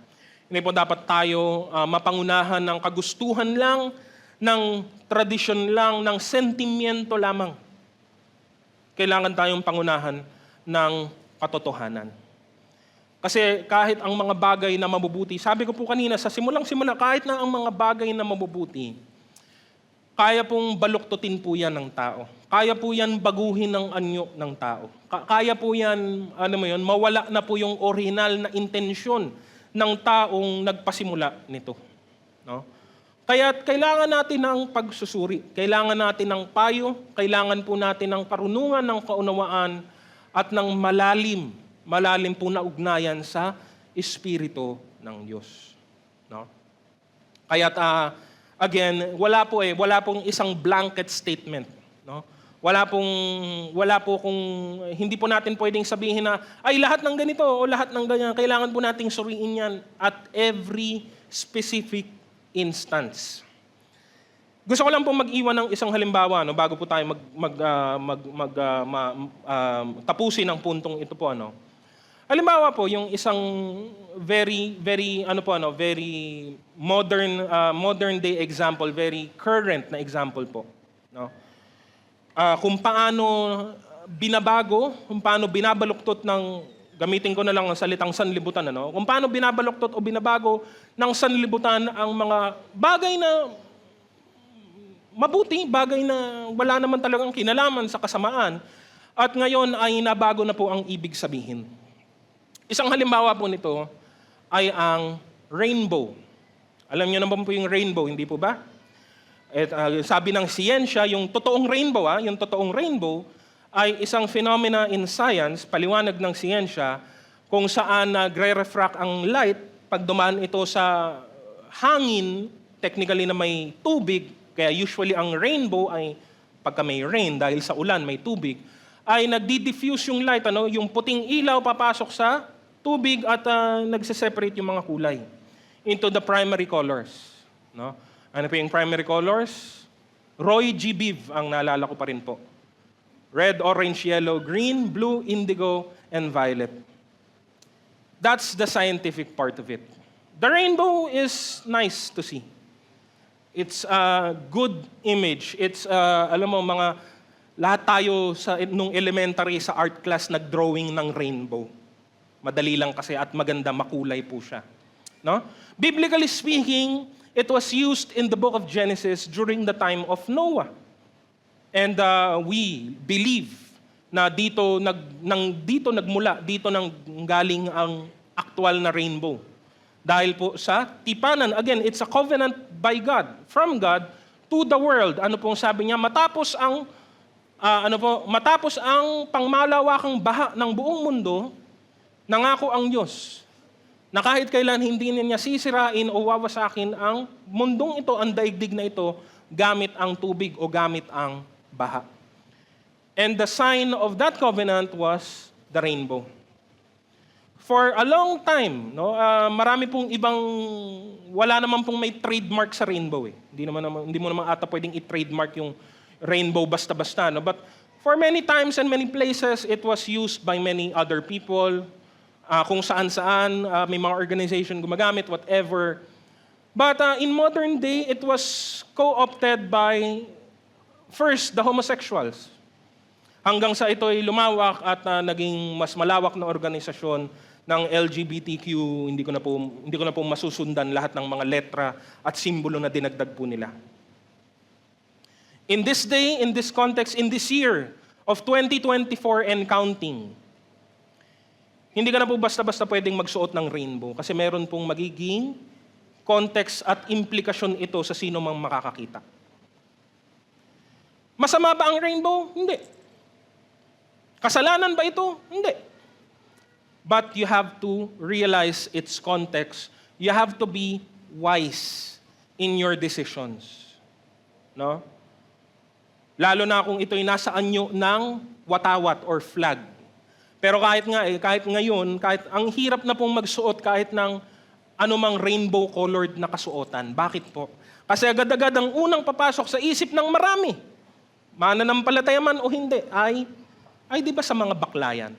Speaker 1: Hindi po dapat tayo mapangunahan ng kagustuhan lang, ng tradisyon lang, ng sentimiento lamang. Kailangan tayong pangunahan ng katotohanan. Kasi kahit ang mga bagay na mabubuti, sabi ko po kanina, sa simulang-simula, kahit na ang mga bagay na mabubuti, kaya pong baluktutin po yan ng tao. Kaya po yan baguhin ng anyo ng tao. Kaya po yan, mawala na po yung original na intensyon ng taong nagpasimula nito. No? Kaya kailangan natin ng pagsusuri, kailangan natin ng payo, kailangan po natin ng karunungan, ng kaunawaan, at ng malalim po na ugnayan sa Espiritu ng Diyos. No? Kaya again, wala pong isang blanket statement. No? Hindi po natin pwedeng sabihin na, ay lahat ng ganito o lahat ng ganyan. Kailangan po nating suriin yan at every specific instance. Gusto ko lang po mag-iwan ng isang halimbawa bago po tayo tapusin ang puntong ito po. Halimbawa po, yung isang very modern day example, very current na example po. No? Kung paano binabago, kung paano binabaluktot ng, gamitin ko na lang ang salitang sanlibutan, kung paano binabaluktot o binabago ng sanlibutan ang mga bagay na mabuti, bagay na wala naman talagang kinalaman sa kasamaan, at ngayon ay nabago na po ang ibig sabihin. Isang halimbawa po nito ay ang rainbow. Alam niyo naman po yung rainbow, hindi po ba? Sabi ng siyensya, yung totoong rainbow ay isang phenomena in science, paliwanag ng siyensya, kung saan nagre-refract ang light pag dumaan ito sa hangin, technically na may tubig, kaya usually ang rainbow ay pagka may rain, dahil sa ulan may tubig, ay nagdi-diffuse yung light, yung puting ilaw papasok sa tubig at nagse-separate yung mga kulay into the primary colors. No? Ano po yung primary colors? Roy G. Biv ang naalala ko pa rin po. Red, orange, yellow, green, blue, indigo, and violet. That's the scientific part of it. The rainbow is nice to see. It's a good image. It's, alam mo, lahat tayo nung elementary sa art class nag-drawing ng rainbow. Madali lang kasi at maganda, makulay po siya. No? Biblically speaking, it was used in the book of Genesis during the time of Noah. And we believe na dito nagmula, dito nang galing ang actual na rainbow. Dahil po sa tipanan, again, it's a covenant by God, from God to the world. Ano pong sabi niya? Matapos ang pangmalawakang baha ng buong mundo, nangako ang Diyos na kahit kailan hindi niya sisirain o wawasakin ang mundong ito, ang daigdig na ito, gamit ang tubig o gamit ang baha. And the sign of that covenant was the rainbow. For a long time, no, marami pong wala naman pong may trademark sa rainbow eh. Hindi mo naman ata pwedeng i-trademark yung rainbow basta-basta, no? But for many times and many places, it was used by many other people. Kung saan-saan, may mga organization gumagamit, whatever. But in modern day, it was co-opted by, first, the homosexuals. Hanggang sa ito ay lumawak at naging mas malawak na organisasyon ng LGBTQ, hindi ko na po masusundan lahat ng mga letra at simbolo na dinagdag po nila. In this day, in this context, in this year of 2024 and counting, hindi ka na po basta-basta pwedeng magsuot ng rainbow kasi meron pong magiging context at implikasyon ito sa sino mang makakakita. Masama ba ang rainbow? Hindi. Kasalanan ba ito? Hindi. But you have to realize its context. You have to be wise in your decisions. No? Lalo na kung ito'y nasa anyo ng watawat or flag. Pero kahit ngayon, kahit ang hirap na pong magsuot kahit ng anumang rainbow-colored na kasuotan. Bakit po? Kasi agad-agad ang unang papasok sa isip ng marami, mananampalataya man o hindi, ay di ba sa mga baklayan?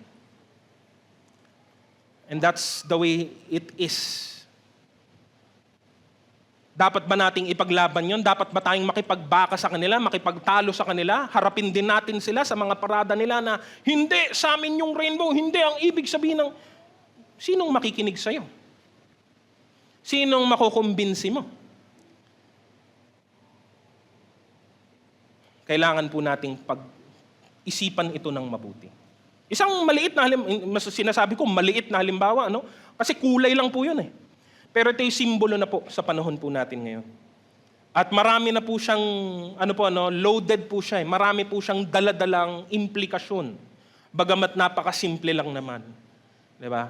Speaker 1: And that's the way it is. Dapat ba nating ipaglaban yon? Dapat ba tayong makipagbaka sa kanila, makipagtalo sa kanila? Harapin din natin sila sa mga parada nila na, hindi, sa amin yung rainbow, hindi ang ibig sabihin ng... Sinong makikinig sa'yo? Sinong makukumbinsi mo? Kailangan po nating pag-isipan ito ng mabuti. Isang maliit na sinasabi ko, maliit na halimbawa, no? Kasi kulay lang po yun eh. Pero ito yung simbolo na po sa panahon po natin ngayon. At marami na po siyang, loaded po siya eh. Marami po siyang daladalang implikasyon. Bagamat napakasimple lang naman. Diba?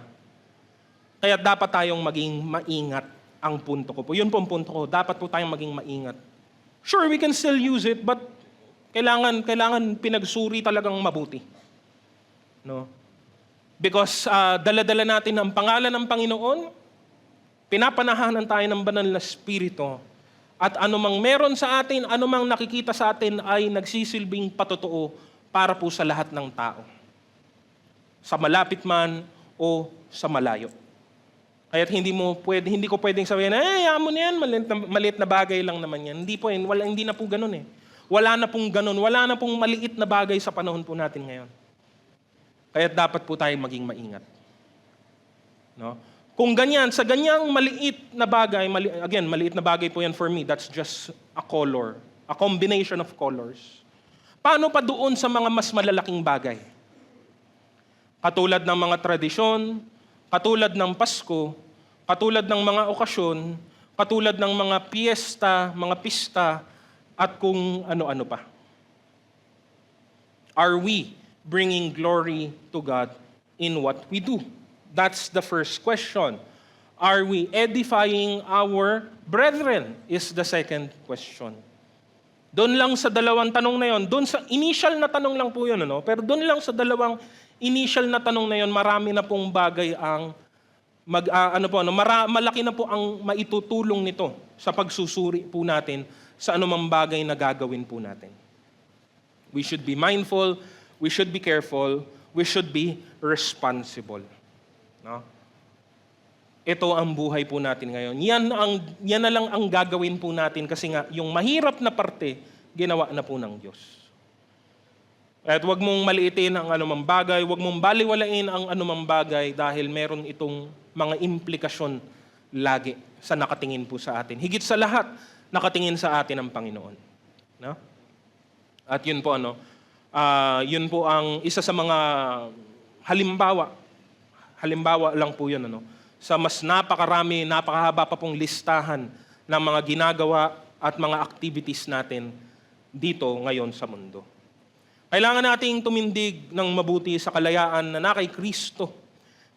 Speaker 1: Kaya dapat tayong maging maingat ang punto ko po. Yun po ang punto ko. Dapat po tayong maging maingat. Sure, we can still use it, but kailangan pinagsuri talagang mabuti. No? Because dala-dala natin ang pangalan ng Panginoon, pinapanahanan tayo ng banal na Espiritu, at anumang meron sa atin, anumang nakikita sa atin ay nagsisilbing patotoo para po sa lahat ng tao. Sa malapit man o sa malayo. Kaya't hindi ko pwedeng sabihin, mo na yan, maliit na bagay lang naman yan. Hindi po, hindi na po ganun eh. Wala na pong ganun, wala na pong maliit na bagay sa panahon po natin ngayon. Kaya't dapat po tayong maging maingat. No? Kung ganyan, sa ganyang maliit na bagay, maliit na bagay po yan for me, that's just a color, a combination of colors. Paano pa doon sa mga mas malalaking bagay? Katulad ng mga tradisyon, katulad ng Pasko, katulad ng mga okasyon, katulad ng mga piyesta, mga pista, at kung ano-ano pa. Are we bringing glory to God in what we do? That's the first question. Are we edifying our brethren? Is the second question. Doon lang sa dalawang tanong na yon, doon sa initial na tanong lang po yun, pero doon lang sa dalawang initial na tanong na yon, marami na pong bagay ang malaki na po ang maitutulong nito sa pagsusuri po natin sa anumang bagay na gagawin po natin. We should be mindful, we should be careful, we should be responsible. No? Ito ang buhay po natin ngayon. Yan na lang ang gagawin po natin kasi nga yung mahirap na parte, ginawa na po ng Diyos. At huwag mong maliitin ang anumang bagay, huwag mong baliwalain ang anumang bagay dahil meron itong mga implikasyon lagi sa nakatingin po sa atin. Higit sa lahat, nakatingin sa atin ang Panginoon. No? At yun po yun po ang isa sa mga halimbawa lang po yun sa mas napakarami, napakahaba pa pong listahan ng mga ginagawa at mga activities natin dito ngayon sa mundo. Kailangan nating tumindig ng mabuti sa kalayaan na kay Kristo.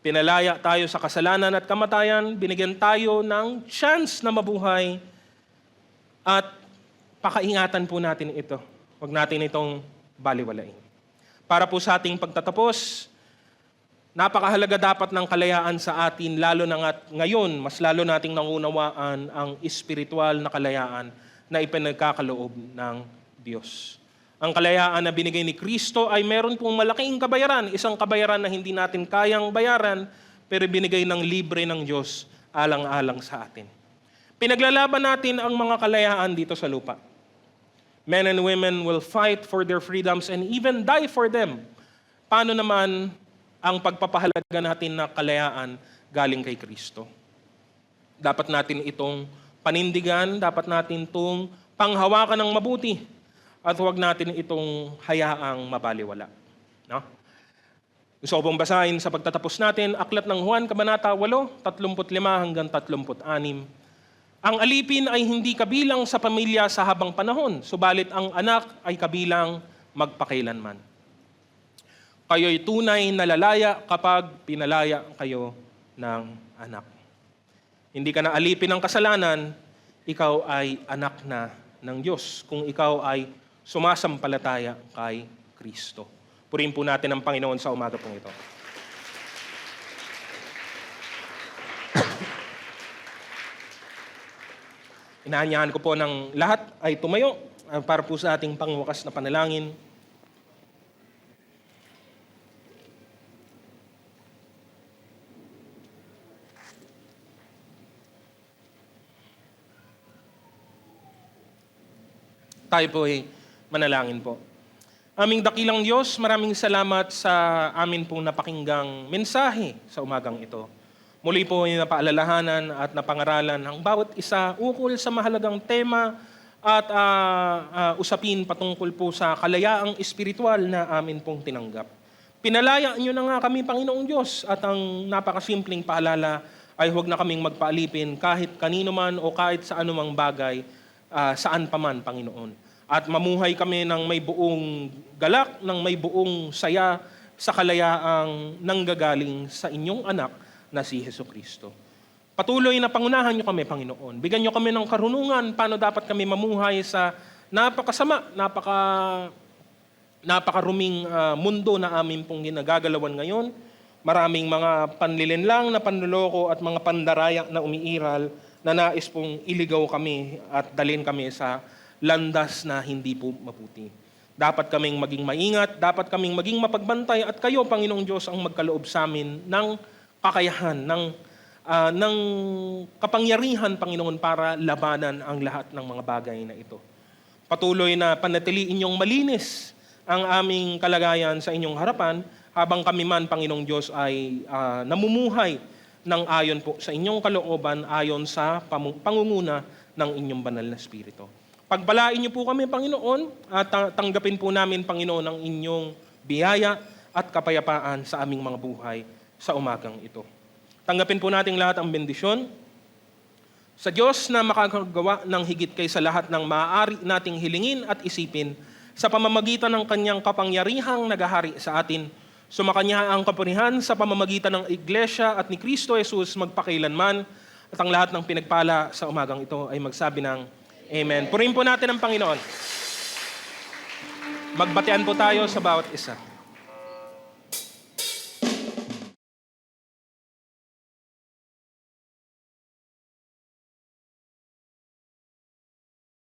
Speaker 1: Pinalaya tayo sa kasalanan at kamatayan, binigyan tayo ng chance na mabuhay at pakaingatan po natin ito. Huwag natin itong baliwalain. Para po sa ating pagtatapos, napakahalaga dapat ng kalayaan sa atin, lalo na ngayon, mas lalo nating nangunawaan ang espiritual na kalayaan na ipinagkakaloob ng Diyos. Ang kalayaan na binigay ni Kristo ay meron pong malaking kabayaran, isang kabayaran na hindi natin kayang bayaran, pero binigay ng libre ng Diyos alang-alang sa atin. Pinaglalaban natin ang mga kalayaan dito sa lupa. Men and women will fight for their freedoms and even die for them. Paano naman ang pagpapahalaga natin na kalayaan galing kay Kristo? Dapat natin itong panindigan, dapat natin itong panghawakan ng mabuti at huwag natin itong hayaang mabaliwala. No? Gusto ko pong basahin sa pagtatapos natin, Aklat ng Juan, Kabanata 8, 35 hanggang 36. Ang alipin ay hindi kabilang sa pamilya sa habang panahon, subalit ang anak ay kabilang magpakailanman. Kayo'y tunay na lalaya kapag pinalaya kayo ng anak. Hindi ka na alipin ng kasalanan, ikaw ay anak na ng Diyos. Kung ikaw ay sumasampalataya kay Kristo. Purihin po natin ang Panginoon sa umaga pong ito. Inaanyahan ko po ng lahat ay tumayo para po sa ating pangwakas na panalangin. Tayo po ay manalangin po. Aming dakilang Diyos, maraming salamat sa amin pong napakinggang mensahe sa umagang ito. Muli po ay napaalalahanan at napangaralan ang bawat isa ukol sa mahalagang tema at usapin patungkol po sa kalayaang espiritual na amin pong tinanggap. Pinalaya niyo na nga kami, Panginoong Diyos, at ang napakasimpleng paalala ay huwag na kaming magpaalipin kahit kanino man o kahit sa anumang bagay, saan pa man, Panginoon. At mamuhay kami ng may buong galak, ng may buong saya sa kalayaang nanggagaling sa inyong anak na si Jesucristo. Patuloy na pangunahan niyo kami, Panginoon. Bigyan niyo kami ng karunungan paano dapat kami mamuhay sa napakasama, napakaruming mundo na amin pong ginagagalawan ngayon. Maraming mga panlilinlang na panluloko at mga pandaraya na umiiral na nais pong iligaw kami at dalhin kami sa landas na hindi po mabuti. Dapat kaming maging maingat, dapat kaming maging mapagbantay at kayo, Panginoong Diyos, ang magkaloob sa amin ng kakayahan, ng kapangyarihan, Panginoon, para labanan ang lahat ng mga bagay na ito. Patuloy na panatiliin inyong malinis ang aming kalagayan sa inyong harapan habang kami man, Panginoong Diyos, ay namumuhay ng ayon po sa inyong kalooban, ayon sa pangunguna ng inyong banal na Espiritu. Pagpalain niyo po kami, Panginoon, at tanggapin po namin, Panginoon, ang inyong biyaya at kapayapaan sa aming mga buhay sa umagang ito. Tanggapin po natin lahat ang bendisyon sa Diyos na makakagawa ng higit kaysa lahat ng maaari nating hilingin at isipin sa pamamagitan ng kanyang kapangyarihang nagahari sa atin. Sumakanya ang kapurihan sa pamamagitan ng Iglesia at ni Kristo Jesus magpakailanman, at ang lahat ng pinagpala sa umagang ito ay magsabi ng Amen. Purihin po natin ang Panginoon. Magbatean po tayo sa bawat isa.